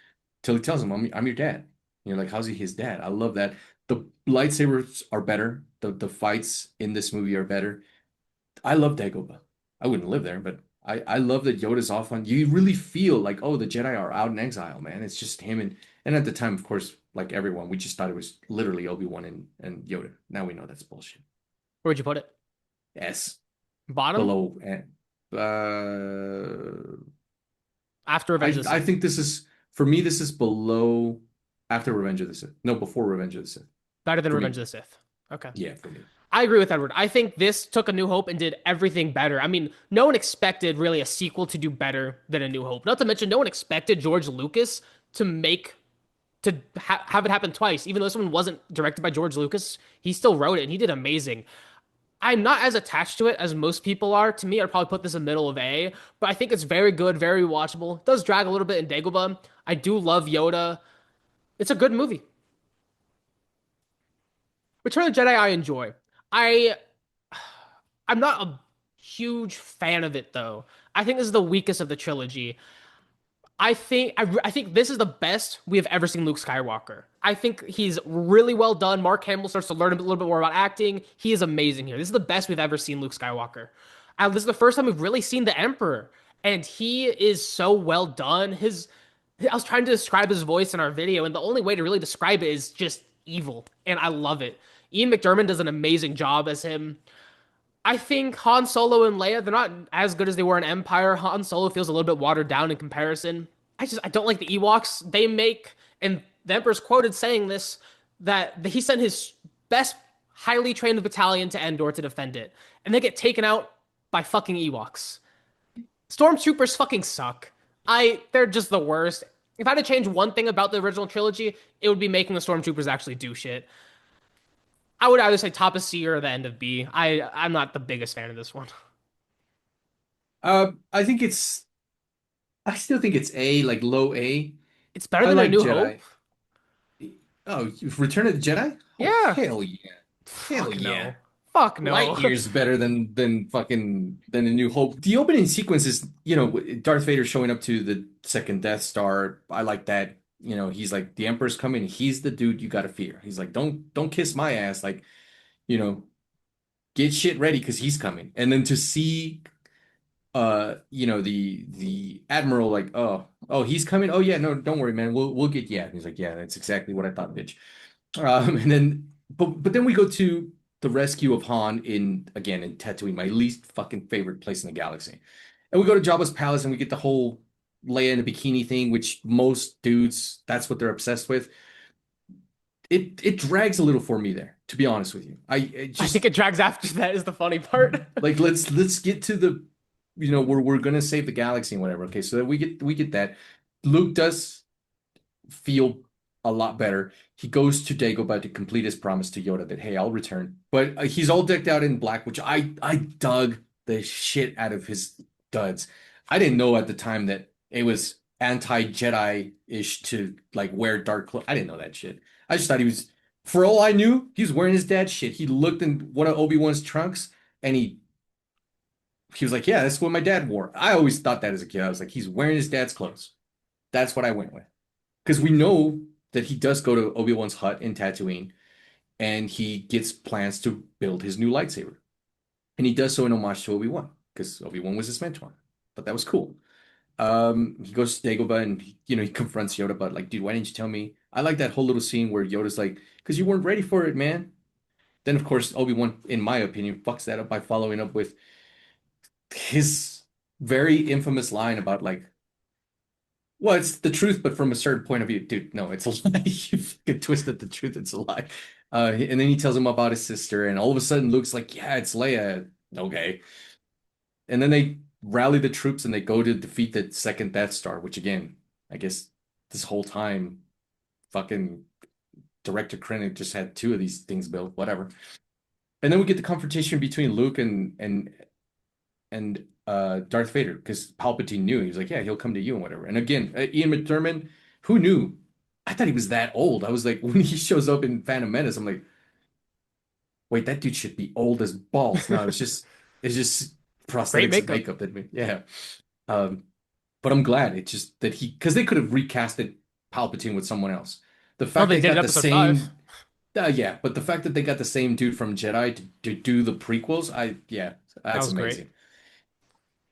till he tells him, I'm your dad. And you're like, how's he his dad? I love that. The lightsabers are better. The fights in this movie are better. I love Dagobah. I wouldn't live there, but I love that Yoda's off on. You really feel like, oh, the Jedi are out in exile, man. It's just him and at the time, of course, like everyone, we just thought it was literally Obi-Wan and Yoda. Now we know that's bullshit. Where'd you put it? S Bottom? below. After Revenge of the I Sith. think this is for me. This is below after Revenge of the Sith. No, before Revenge of the Sith. Better than For Revenge me, of the Sith. Okay. yeah, for me. I agree with Edward. I think this took A New Hope and did everything better. I mean, no one expected really a sequel to do better than A New Hope. Not to mention, no one expected George Lucas to have it happen twice. Even though this one wasn't directed by George Lucas, he still wrote it and he did amazing. I'm not as attached to it as most people are. To me, I'd probably put this in the middle of A, but I think it's very good, very watchable. It does drag a little bit in Dagobah. I do love Yoda. It's a good movie. Return of the Jedi, I enjoy. I I'm not a huge fan of it though. I think this is the weakest of the trilogy. I think this is the best we have ever seen Luke Skywalker. I think he's really well done. Mark Hamill starts to learn a little bit more about acting. He is amazing here. This is the best we've ever seen Luke Skywalker. This is the first time we've really seen the Emperor, and he is so well done. I was trying to describe his voice in our video, and the only way to really describe it is just evil, and I love it. Ian McDiarmid does an amazing job as him. I think Han Solo and Leia, they're not as good as they were in Empire. Han Solo feels a little bit watered down in comparison. I don't like the Ewoks they make, and the Emperor's quoted saying this that he sent his best highly trained battalion to Endor to defend it, and they get taken out by fucking Ewoks. Stormtroopers fucking suck. They're just the worst. If I had to change one thing about the original trilogy, it would be making the Stormtroopers actually do shit. I would either say top of C or the end of B. I'm not the biggest fan of this one. I think it's. I still think it's A, like low A. It's better I than A like New Hope. Jedi. Oh, Return of the Jedi? Oh, Yeah. hell yeah. Hell Fuck yeah. no. Fuck Light no. years better than A New Hope. The opening sequence is, Darth Vader showing up to the second Death Star. I like that. He's like, the Emperor's coming. He's the dude you gotta fear. He's like, don't kiss my ass. Like, you know, get shit ready because he's coming. And then to see the Admiral like, oh, he's coming. Oh yeah, no, don't worry, man. We'll get yeah. And he's like, yeah, that's exactly what I thought, bitch. And then but then we go to the rescue of Han in Tatooine, my least fucking favorite place in the galaxy. And we go to Jabba's palace and we get the whole Leia in a bikini thing, which most dudes, that's what they're obsessed with. It drags a little for me there, to be honest with you. I I think just it drags after that is the funny part. like let's get to the we're gonna save the galaxy and whatever. Okay, so that we get that. Luke does feel a lot better. He goes to Dagobah to complete his promise to Yoda that, hey, I'll return. But he's all decked out in black, which I dug the shit out of his duds. I didn't know at the time that it was anti-Jedi-ish to like wear dark clothes. I didn't know that shit. I just thought he was, for all I knew, he was wearing his dad's shit. He looked in one of Obi-Wan's trunks and he was like, yeah, that's what my dad wore. I always thought that as a kid. I was like, he's wearing his dad's clothes. That's what I went with. Because we know that he does go to Obi-Wan's hut in Tatooine and he gets plans to build his new lightsaber. And he does so in homage to Obi-Wan, because Obi-Wan was his mentor. But that was cool. He goes to Dagobah and he confronts Yoda, but like, dude, why didn't you tell me? I like that whole little scene where Yoda's like, because you weren't ready for it, man. Then of course Obi-Wan, in my opinion, fucks that up by following up with his very infamous line about like, well, it's the truth, but from a certain point of view. Dude, no, it's a lie. You fucking twisted the truth, it's a lie. And then he tells him about his sister, and all of a sudden Luke's like, yeah, it's Leia. Okay. And then they rally the troops and they go to defeat the second Death Star, which again, I guess this whole time, fucking director Krennic just had two of these things built, whatever. And then we get the confrontation between Luke and Darth Vader because Palpatine knew he was like, yeah, he'll come to you and whatever. And again, Ian McDiarmid, who knew? I thought he was that old. I was like, when he shows up in Phantom Menace, I'm like, wait, that dude should be old as balls. No, it's just Great prosthetics and makeup. makeup that yeah. Um, but I'm glad it's just that because they could have recasted Palpatine with someone else. The No, fact they they did in got the episode 5. same, yeah, but the fact that they got the same dude from Jedi to do the prequels, yeah, That that's was great. amazing.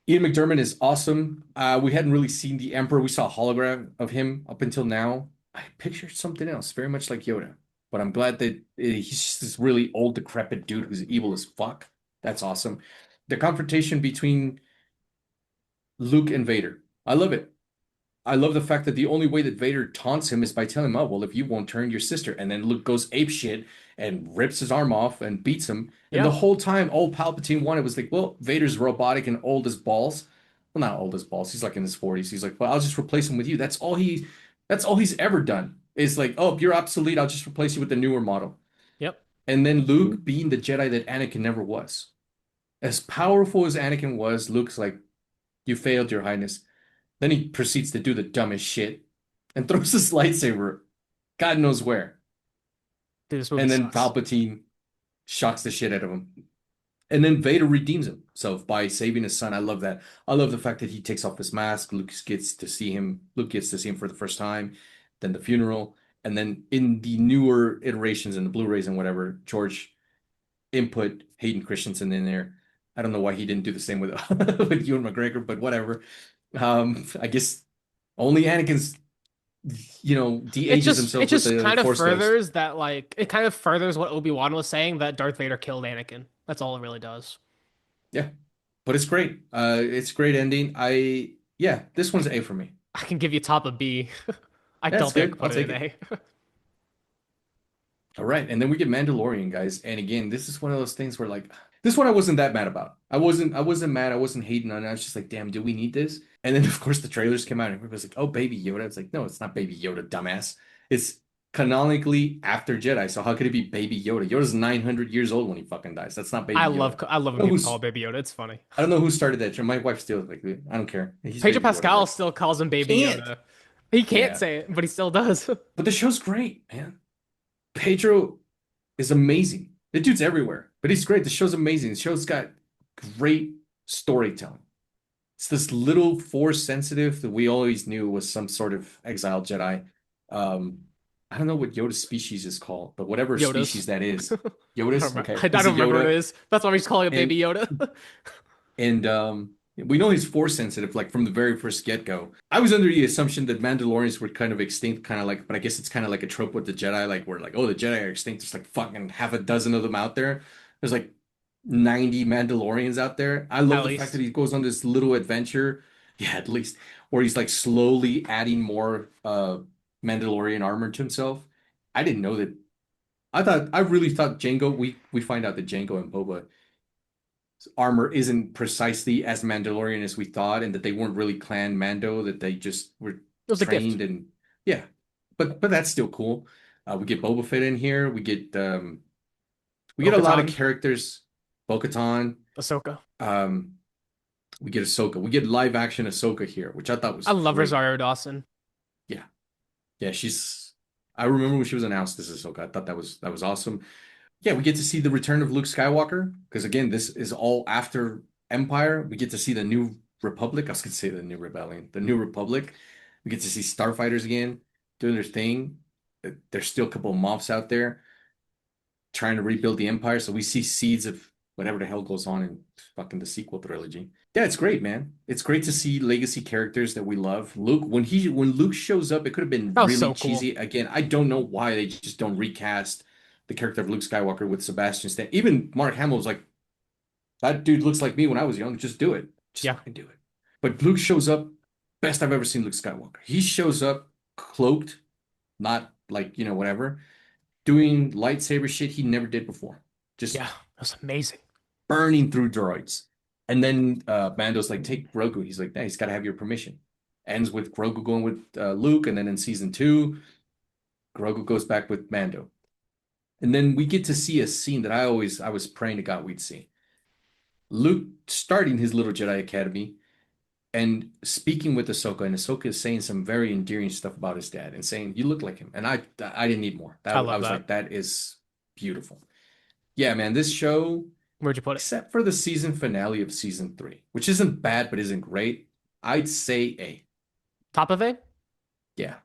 Ian McDiarmid is awesome. We hadn't really seen the Emperor. We saw a hologram of him up until now. I pictured something else, very much like Yoda. But I'm glad that he's just this really old, decrepit dude who's evil as fuck. That's awesome. The confrontation between Luke and Vader. I love it. I love the fact that the only way that Vader taunts him is by telling him, "Oh, well, if you won't turn your sister," and then Luke goes ape shit and rips his arm off and beats him. And the Yeah. whole time, all Palpatine wanted was like, "Well, Vader's robotic and old as balls." Well, not old as balls. He's like in his 40s. He's like, "Well, I'll just replace him with you." That's all he's ever done. Is like, "Oh, you're obsolete. I'll just replace you with the newer model." Yep. And then Luke being the Jedi that Anakin never was. As powerful as Anakin was, Luke's like, "You failed, Your Highness." Then he proceeds to do the dumbest shit and throws his lightsaber God knows where. Dude, this movie And then sucks. Palpatine shocks the shit out of him. And then Vader redeems himself by saving his son. I love that. I love the fact that he takes off his mask. Luke gets to see him. Luke gets to see him for the first time. Then the funeral. And then in the newer iterations and the Blu-rays and whatever, George input Hayden Christensen in there. I don't know why he didn't do the same with with Ewan McGregor, but whatever. I guess only Anakin's It de-ages just it himself with just the kind of Force Ghost. furthers that like it kind of furthers what Obi-Wan was saying that Darth Vader killed Anakin. That's all it really does. Yeah, but it's great. It's a great ending. Yeah, this one's A for me. I can give you top of B. I That's don't think I good. could I'll put it take in it. A. All right, and then we get Mandalorian, guys. And again, this is one of those things where like this one I wasn't that mad about. I wasn't mad. I wasn't hating on it. I was just like, damn, do we need this? And then of course the trailers came out and everybody's like, oh, Baby Yoda. It's like, no, it's not Baby Yoda, dumbass. It's canonically after Jedi. So how could it be Baby Yoda? Yoda's 900 years old when he fucking dies. That's not Baby Yoda. I love I when don't know people who's call it Baby Yoda. It's funny. I don't know who started that. My wife still like, I don't care. He's Pedro Baby Yoda. Pascal Like, still calls him Baby can't. Yoda. He can't Yeah. say it, but he still does. But the show's great, man. Pedro is amazing. The dude's everywhere, but he's great. The show's amazing. The show's got great storytelling. It's this little force sensitive that we always knew was some sort of exiled Jedi. Um, I don't know what Yoda's species is called, but whatever Yoda's. species that is, I don't Yoda's remember. okay. I He's don't a remember what it Yoda, is. That's why we're just calling it and Baby Yoda. we know he's force sensitive, like from the very first get-go. I was under the assumption that Mandalorians were kind of extinct, kind of like, but I guess it's kind of like a trope with the Jedi, like we're like, oh, the Jedi are extinct. There's like fucking half a dozen of them out there. There's like 90 Mandalorians out there. I love At the fact that least. he goes on this little adventure, yeah, at least, where he's like slowly adding more Mandalorian armor to himself. I didn't know that. I really thought Jango. We find out that Jango and Boba armor isn't precisely as Mandalorian as we thought, and that they weren't really Clan Mando, that they just were It was a gift. trained and yeah. But that's still cool. We get Boba Fett in here. We get a lot of Bo-Katan, characters. Bo-Katan. Ahsoka. Um, we get Ahsoka. We get live action Ahsoka here, which I thought was I love great. Rosario Dawson. Yeah, yeah. I remember when she was announced as Ahsoka. I thought that was awesome. Yeah, we get to see the return of Luke Skywalker because again, this is all after Empire. We get to see the New Republic. I was gonna say the New Rebellion, the New Republic. We get to see starfighters again doing their thing. There's still a couple of mobs out there trying to rebuild the Empire, so we see seeds of whatever the hell goes on in fucking the sequel trilogy. Yeah, it's great, man. It's great to see legacy characters that we love. Luke, when Luke shows up, it could have been That was really so cool. cheesy. Again, I don't know why they just don't recast the character of Luke Skywalker with Sebastian Stan. Even Mark Hamill was like, that dude looks like me when I was young. Just do it. Just Yeah. fucking do it. But Luke shows up, best I've ever seen Luke Skywalker. He shows up cloaked, not like, whatever, doing lightsaber shit he never did before. Just Yeah. That was amazing. burning through droids. And then Mando's like, take Grogu. He's like, nah, he's got to have your permission. Ends with Grogu going with Luke. And then in season 2, Grogu goes back with Mando. And then we get to see a scene that I was praying to God we'd see. Luke starting his little Jedi Academy and speaking with Ahsoka, and Ahsoka is saying some very endearing stuff about his dad and saying, you look like him. And I didn't need more. I I love was that. like, that is beautiful. Yeah, man, this show, Where'd you put it? except for the season finale of season 3, which isn't bad but isn't great, I'd say A. Top of it? Yeah.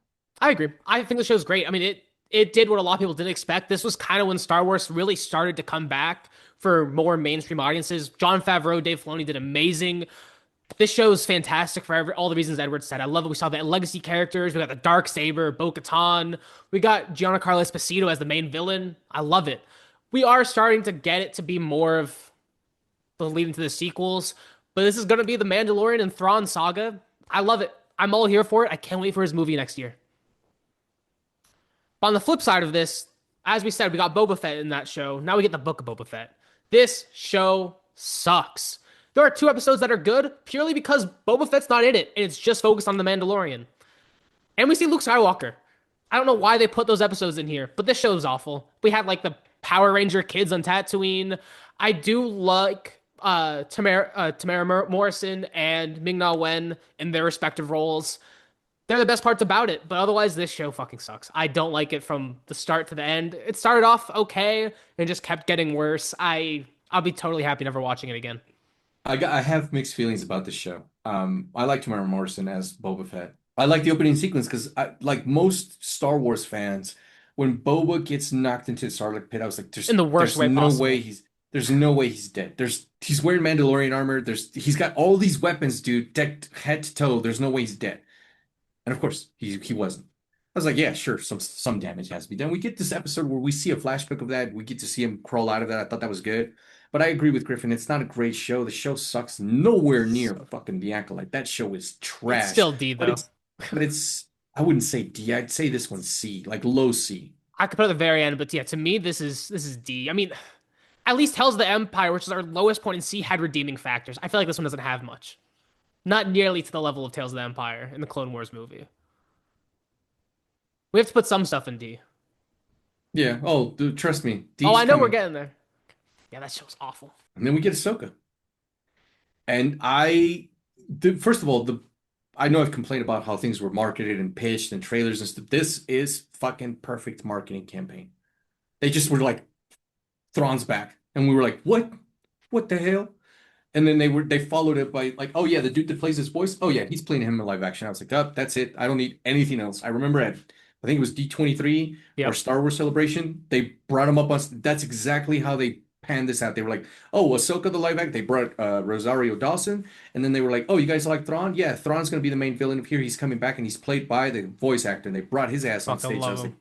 I agree. I think the show's great. I mean, it did what a lot of people didn't expect. This was kind of when Star Wars really started to come back for more mainstream audiences. Jon Favreau, Dave Filoni did amazing. This show is fantastic for all the reasons Edward said. I love it. We saw the legacy characters. We got the dark saber, Bo-Katan. We got Giancarlo Esposito as the main villain. I love it. We are starting to get it to be more of the leading to the sequels, but this is going to be the Mandalorian and Thrawn saga. I love it. I'm all here for it. I can't wait for his movie next year. But on the flip side of this, as we said, we got Boba Fett in that show. Now we get the book of Boba Fett. This show sucks. There are 2 episodes that are good purely because Boba Fett's not in it and it's just focused on the Mandalorian. And we see Luke Skywalker. I don't know why they put those episodes in here, but this show is awful. We had like the Power Ranger kids on Tatooine. I do like Tamara Morrison and Ming-Na Wen in their respective roles. They're the best parts about it, but otherwise this show fucking sucks. I don't like it from the start to the end. It started off okay and just kept getting worse. I'll be totally happy never watching it again. I have mixed feelings about this show. I like Tamara Morrison as Boba Fett. I like the opening sequence because like most Star Wars fans, when Boba gets knocked into the Sarlacc pit, I was like, In the worst way possible. there's no way he's dead. He's wearing Mandalorian armor. He's got all these weapons, dude, decked head to toe. There's no way he's dead. And of course, he wasn't. I was like, yeah, sure, some damage has to be done. We get this episode where we see a flashback of that. We get to see him crawl out of that. I thought that was good. But I agree with Griffin. It's not a great show. The show sucks nowhere near So fucking The Acolyte. That show is it's trash. still D But though. it's I wouldn't say D. I'd say this one's C, like low C. I could put it at the very end, but yeah, to me this is D. I mean, at least Tales of the Empire, which is our lowest point in C, had redeeming factors. I feel like this one doesn't have much. Not nearly to the level of Tales of the Empire in the Clone Wars movie. We have to put some stuff in D. Yeah. Oh, dude, trust me, Oh, D's I know we're coming. getting there. Yeah, that show's awful. And then we get Ahsoka. And first of all, I know I've complained about how things were marketed and pitched and trailers and stuff. This is fucking perfect marketing campaign. They just were like, Thrawn's back. And we were like, what? What the hell? And then they followed it by like, oh yeah, the dude that plays his voice. Oh yeah, he's playing him in live action. I was like, oh, that's it. I don't need anything else. I remember I think it was D23 or Yep. Star Wars Celebration. They brought him up on. That's exactly how they panned this out. They were like, oh, Ahsoka the live action. They brought Rosario Dawson, and then they were like, oh, you guys like Thrawn? Yeah, Thrawn's gonna be the main villain of here. He's coming back, and he's played by the voice actor. And they brought his ass on Fucking stage. I love was like, him.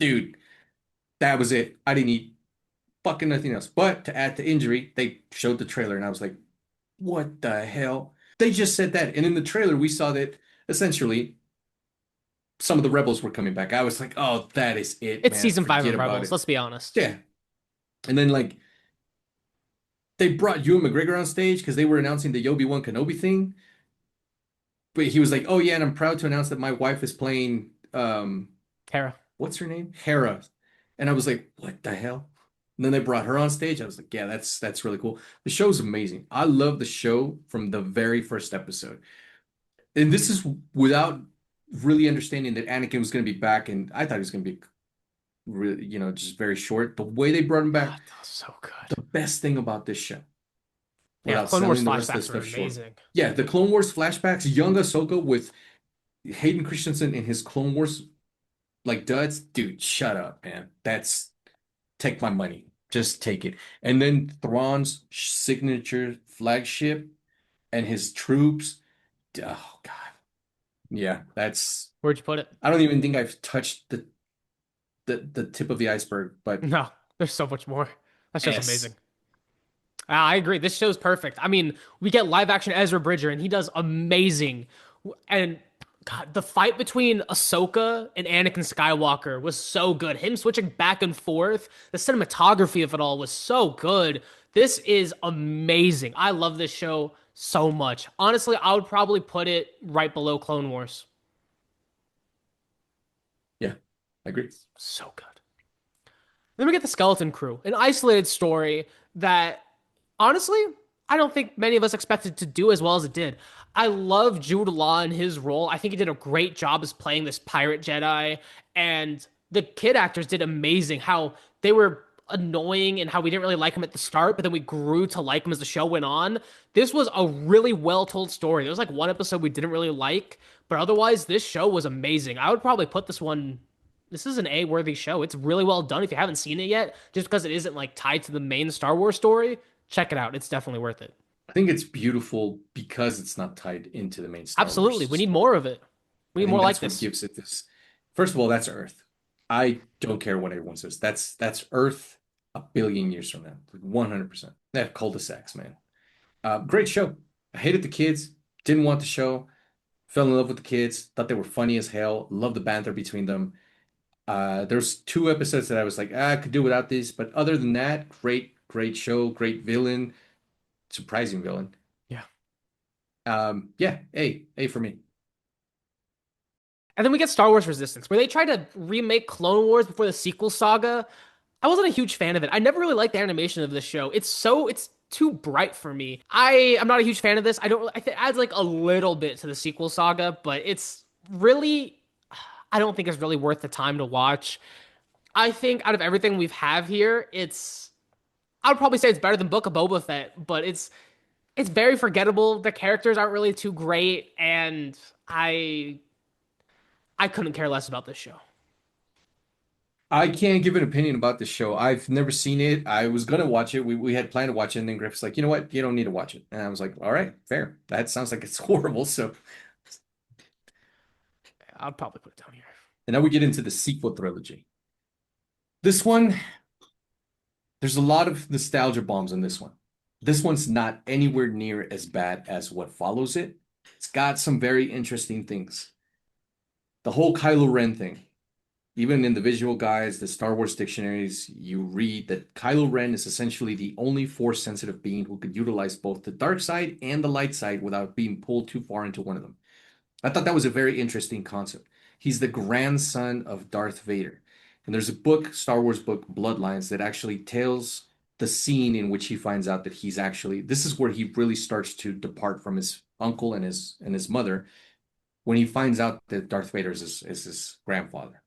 dude, that was it. I didn't need fucking nothing else. But to add to injury, they showed the trailer, and I was like, what the hell? They just said that. And in the trailer, we saw that essentially some of the rebels were coming back. I was like, oh, that is it, It's man. season 5 Forget of about Rebels, it. let's be honest. Yeah. And then like they brought Ewan McGregor on stage because they were announcing the Obi-Wan Kenobi thing. But he was like, oh yeah, and I'm proud to announce that my wife is playing Kara. what's her name? Hera. And I was like, what the hell? And then they brought her on stage. I was like, yeah, that's really cool. The show's amazing. I love the show from the very first episode. And this is without really understanding that Anakin was going to be back, and I thought he was going to be really, just very short. The way they brought him Oh, back, that was so good. the best thing about this show, Yeah, without Clone Wars selling the rest of the flashbacks were stuff short. amazing. Yeah, the Clone Wars flashbacks, young Ahsoka with Hayden Christensen in his Clone Wars like duds, dude, shut up, man. That's take my money. Just take it. And then Thrawn's signature flagship and his troops. Oh God. Yeah, that's Where'd you put it? I don't even think I've touched the tip of the iceberg, but No, there's so much more. That's just yes. amazing. I agree. This show's perfect. I mean, we get live action Ezra Bridger, and he does amazing. And God, the fight between Ahsoka and Anakin Skywalker was so good. Him switching back and forth, the cinematography of it all was so good. This is amazing. I love this show so much. Honestly, I would probably put it right below Clone Wars. Yeah, I agree. So good. Then we get the Skeleton Crew, an isolated story that honestly, I don't think many of us expected to do as well as it did. I love Jude Law in his role. I think he did a great job as playing this pirate Jedi, and the kid actors did amazing. How they were annoying and how we didn't really like him at the start, but then we grew to like him as the show went on. This was a really well told story. There was like one episode we didn't really like, but otherwise, this show was amazing. I would probably put this one. This is an A-worthy show. It's really well done. If you haven't seen it yet, just because it isn't like tied to the main Star Wars story, check it out. It's definitely worth it. I think it's beautiful because it's not tied into the main Star Absolutely. We Wars need story. more of it. We I need think more like that's what this. gives it this. First of all, that's Earth. I don't care what everyone says. That's Earth a billion years from now. 100%. They have cul-de-sacs, man. Great show. I hated the kids. Didn't want the show. Fell in love with the kids. Thought they were funny as hell. Loved the banter between them. There's two episodes that I was like, I could do without this. But other than that, great show. Great villain. Surprising villain. Yeah. Yeah, A for me. And then we get Star Wars Resistance, where they try to remake Clone Wars before the sequel saga. I wasn't a huge fan of it. I never really liked the animation of this show. It's too bright for me. I'm not a huge fan of this. I don't I think it adds like a little bit to the sequel saga, but it's really I don't think it's really worth the time to watch. I think out of everything we've have here, I would probably say it's better than Book of Boba Fett, but it's very forgettable. The characters aren't really too great, and I couldn't care less about this show. I can't give an opinion about this show. I've never seen it. I was gonna watch it. We had planned to watch it, and then Griff's like, you know what? You don't need to watch it. And I was like, all right, fair. That sounds like it's horrible. So, I'll probably put it down here. and now we get into the sequel trilogy. This one, there's a lot of nostalgia bombs in this one. This one's not anywhere near as bad as what follows it. It's got some very interesting things. The whole Kylo Ren thing. Even in the visual guides, the Star Wars dictionaries, you read that Kylo Ren is essentially the only force sensitive being who could utilize both the dark side and the light side without being pulled too far into one of them. I thought that was a very interesting concept. He's the grandson of Darth Vader. And there's a book, Star Wars book, Bloodlines, that actually tells the scene in which he finds out that he's actually this is where he really starts to depart from his uncle and his mother when he finds out that Darth Vader is his grandfather.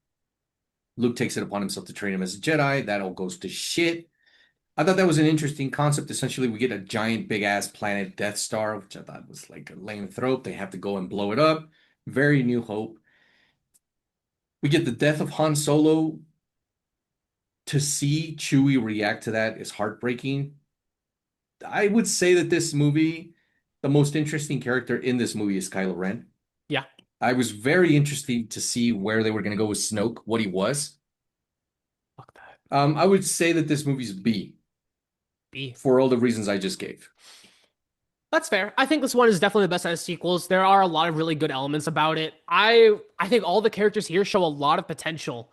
Luke takes it upon himself to train him as a Jedi. That all goes to shit. I thought that was an interesting concept. Essentially, we get a giant, big ass planet Death Star, which I thought was like a lame trope. They have to go and blow it up. Very New Hope. We get the death of Han Solo. To see Chewie react to that is heartbreaking. I would say that this movie, the most interesting character in this movie is Kylo Ren. Yeah, I was very interested to see where they were going to go with Snoke, what he was. fuck that. I would say that this movie's B B. for all the reasons I just gave. That's fair. I think this one is definitely the best out of sequels. There are a lot of really good elements about it. I think all the characters here show a lot of potential.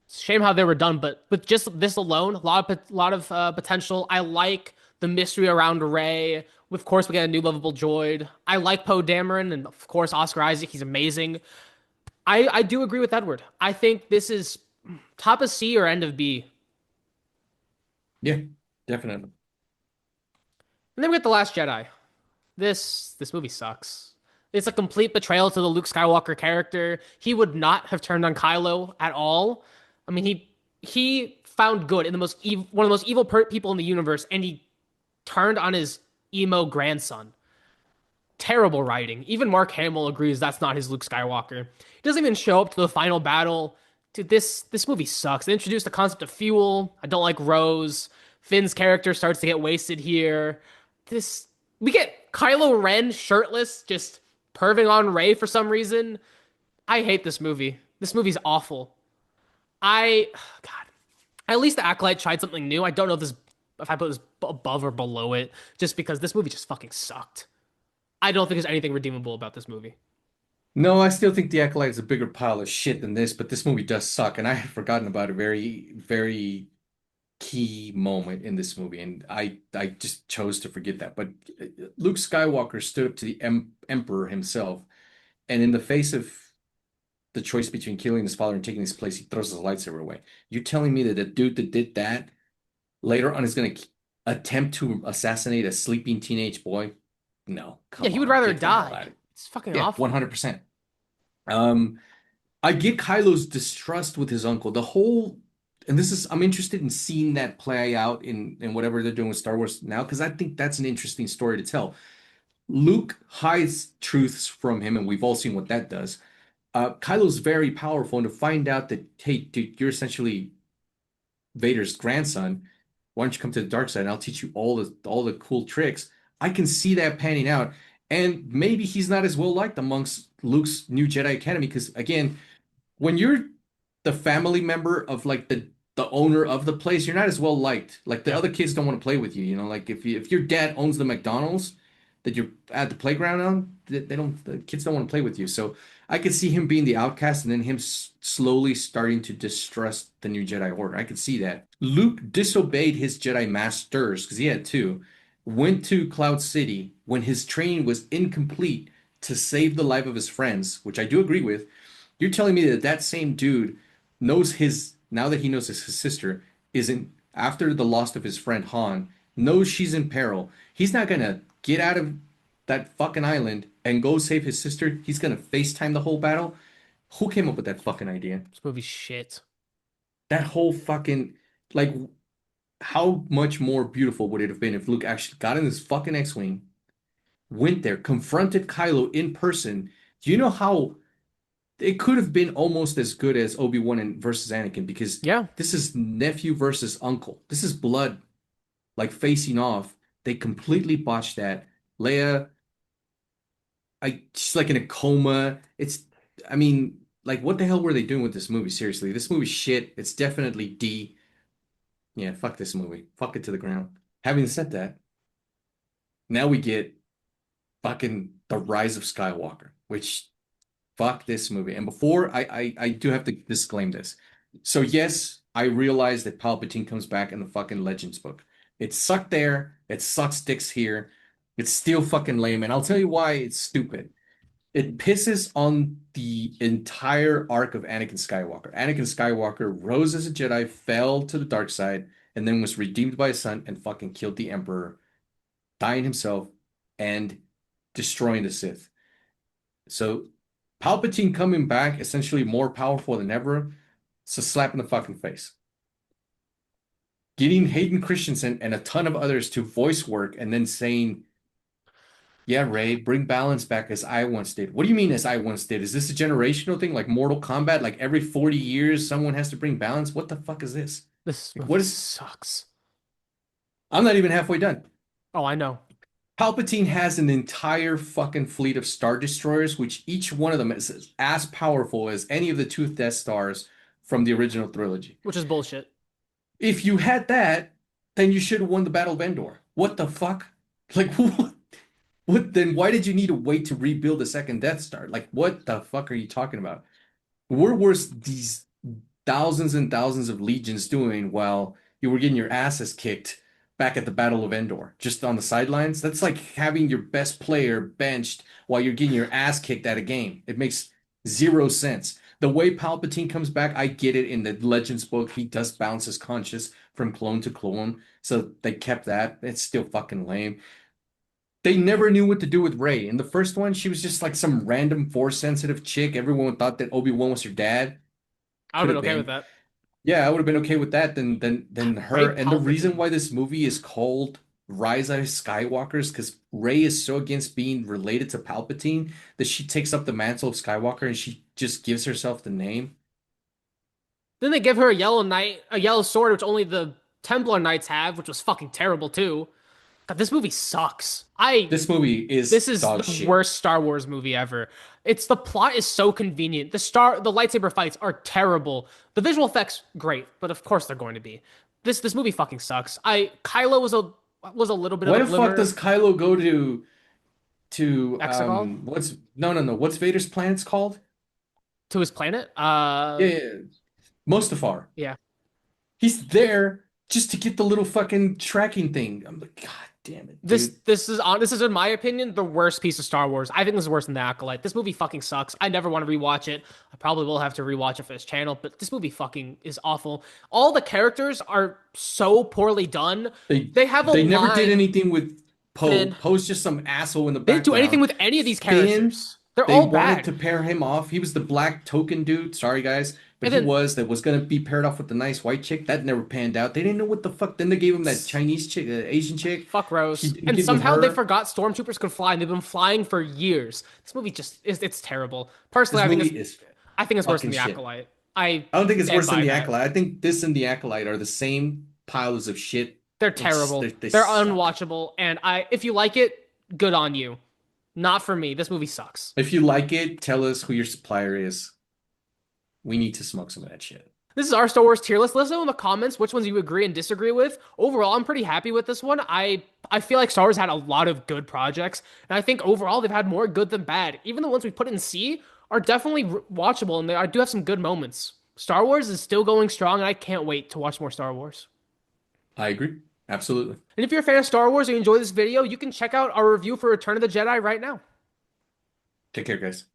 Shame how they were done, but with just this alone, a lot of potential. I like the mystery around Rey. Of course, we get a new lovable droid. I like Poe Dameron, and of course Oscar Isaac. He's amazing. I do agree with Edward. I think this is top of C or end of B. Yeah, definitely. And then we get the Last Jedi. This movie sucks. It's a complete betrayal to the Luke Skywalker character. He would not have turned on Kylo at all. I mean, he found good in one of the most evil people in the universe, and he turned on his emo grandson. Terrible writing. Even Mark Hamill agrees that's not his Luke Skywalker. He doesn't even show up to the final battle. Dude, this movie sucks. They introduced the concept of fuel. I don't like Rose. Finn's character starts to get wasted here. This we get Kylo Ren shirtless, just perving on Rey for some reason. I hate this movie. This movie's awful. God, at least the Acolyte tried something new. I don't know if I put this above or below it, just because this movie just fucking sucked. I don't think there's anything redeemable about this movie. No, I still think The Acolyte is a bigger pile of shit than this, but this movie does suck, and I had forgotten about a very, very key moment in this movie, and I just chose to forget that. But Luke Skywalker stood up to the Emperor himself, and in the face of the choice between killing his father and taking his place, he throws his lightsaber away. You're telling me that the dude that did that later on is going to attempt to assassinate a sleeping teenage boy? No, Yeah, come he would on, rather get the hell out die. of it. It's fucking Yeah, awful. 100%. Um, I get Kylo's distrust with his uncle. The whole, and this is, I'm interested in seeing that play out in whatever they're doing with Star Wars now, because I think that's an interesting story to tell. Luke hides truths from him, and we've all seen what that does. Kylo's very powerful, and to find out that, hey, dude, you're essentially Vader's grandson. Why don't you come to the dark side and I'll teach you all the cool tricks. I can see that panning out. And maybe he's not as well liked amongst Luke's new Jedi Academy because again, when you're the family member of like the owner of the place, you're not as well liked. Like the Yeah. other kids don't want to play with you. You know, like if your dad owns the McDonald's that you're at the playground on, they don't the kids don't want to play with you. So I could see him being the outcast and then him slowly starting to distrust the new Jedi Order. I could see that. Luke disobeyed his Jedi masters because he had two. Went to Cloud City when his training was incomplete to save the life of his friends, which I do agree with. You're telling me that that same dude knows his now that he knows his sister isn't after the loss of his friend Han knows she's in peril. He's not gonna get out of that fucking island and go save his sister. He's gonna FaceTime the whole battle. Who came up with that fucking idea? This movie's shit. That whole fucking like how much more beautiful would it have been if Luke actually got in his fucking X-Wing, went there, confronted Kylo in person? Do you know how it could have been almost as good as Obi-Wan and versus Anakin because Yeah. this is nephew versus uncle. This is blood like facing off. They completely botched that. Leia, she's like in a coma. I mean, like what the hell were they doing with this movie? Seriously, this movie's shit. It's definitely D. Yeah, fuck this movie. Fuck it to the ground. Having said that, now we get fucking The Rise of Skywalker, which fuck this movie. And before I do have to disclaim this. So yes, I realize that Palpatine comes back in the fucking Legends book. It sucked there. It sucks dicks here. It's still fucking lame. And I'll tell you why it's stupid. It pisses on the entire arc of Anakin Skywalker. Anakin Skywalker rose as a Jedi, fell to the dark side, and then was redeemed by his son and fucking killed the Emperor, dying himself and destroying the Sith. So Palpatine coming back, essentially more powerful than ever, it's a slap in the fucking face. Getting Hayden Christensen and a ton of others to voice work and then saying, yeah, Ray, bring balance back as I once did. What do you mean as I once did? Is this a generational thing like Mortal Kombat? Like every 40 years someone has to bring balance? What the fuck is this? This Like movie what is sucks. I'm not even halfway done. Oh, I know. Palpatine has an entire fucking fleet of Star Destroyers, which each one of them is as powerful as any of the two Death Stars from the original trilogy. Which is bullshit. If you had that, then you should have won the Battle of Endor. What the fuck? Like what? What then? Why did you need to wait to rebuild the second Death Star? Like what the fuck are you talking about? What were these thousands and thousands of legions doing while you were getting your asses kicked back at the Battle of Endor, just on the sidelines? That's like having your best player benched while you're getting your ass kicked at a game. It makes zero sense. The way Palpatine comes back, I get it in the Legends book. He does bounce his conscious from clone to clone. So they kept that. It's still fucking lame. They never knew what to do with Rey. In the first one, she was just like some random force sensitive chick. Everyone thought that Obi-Wan was her dad. I would Could have have been okay with been. that. Yeah, I would have been okay with that than her. Ray And the reason Palpatine. why this movie is called Rise of Skywalker is because Rey is so against being related to Palpatine that she takes up the mantle of Skywalker and she just gives herself the name. Then they give her a yellow knight, a yellow sword, which only the Templar Knights have, which was fucking terrible too. God, this movie sucks. I This movie is This is dog the shit. worst Star Wars movie ever. It's the plot is so convenient. The lightsaber fights are terrible. The visual effects great, but of course they're going to be. This movie fucking sucks. I Kylo was a little bit of Why a the fuck glimmer. does Kylo go to Exegol what's no, what's Vader's planets called? to his planet. Yeah, yeah, yeah. Mustafar. Yeah. He's there just to get the little fucking tracking thing. I'm like, God damn it, dude. This is in my opinion the worst piece of Star Wars. I think this is worse than the Acolyte. This movie fucking sucks. I never want to rewatch it. I probably will have to rewatch it for this channel, but this movie fucking is awful. All the characters are so poorly done. They They have a they never did line. anything with Poe. Finn. Poe's just some asshole in the They didn't do anything background. with any of these Finn, characters. They're they all wanted to bad. pair him off. He was the black token dude. Sorry, guys. But And then that was gonna be paired off with the nice white chick. That never panned out. They didn't know what the fuck. Then they gave him that Chinese chick, Asian chick. fuck He Rose. didn't And get with somehow they her. forgot stormtroopers could fly, and they've been flying for years. This movie just is it's terrible. Personally, This movie is I think it's worse than fucking the shit. Acolyte. I I don't think it's stand worse than by the that. Acolyte. I think this and the Acolyte are the same piles of shit. They're It's terrible. they They're suck. unwatchable, and I if you like it, good on you. Not for me. This movie sucks. If you like it, tell us who your supplier is. We need to smoke some of that shit. This is our Star Wars tier list. Let us know in the comments which ones you agree and disagree with. Overall, I'm pretty happy with this one. I feel like Star Wars had a lot of good projects, and I think overall they've had more good than bad. Even the ones we put in C are definitely watchable, and I do have some good moments. Star Wars is still going strong, and I can't wait to watch more Star Wars. I agree. Absolutely. And if you're a fan of Star Wars or you enjoy this video, you can check out our review for Return of the Jedi right now. Take care, guys.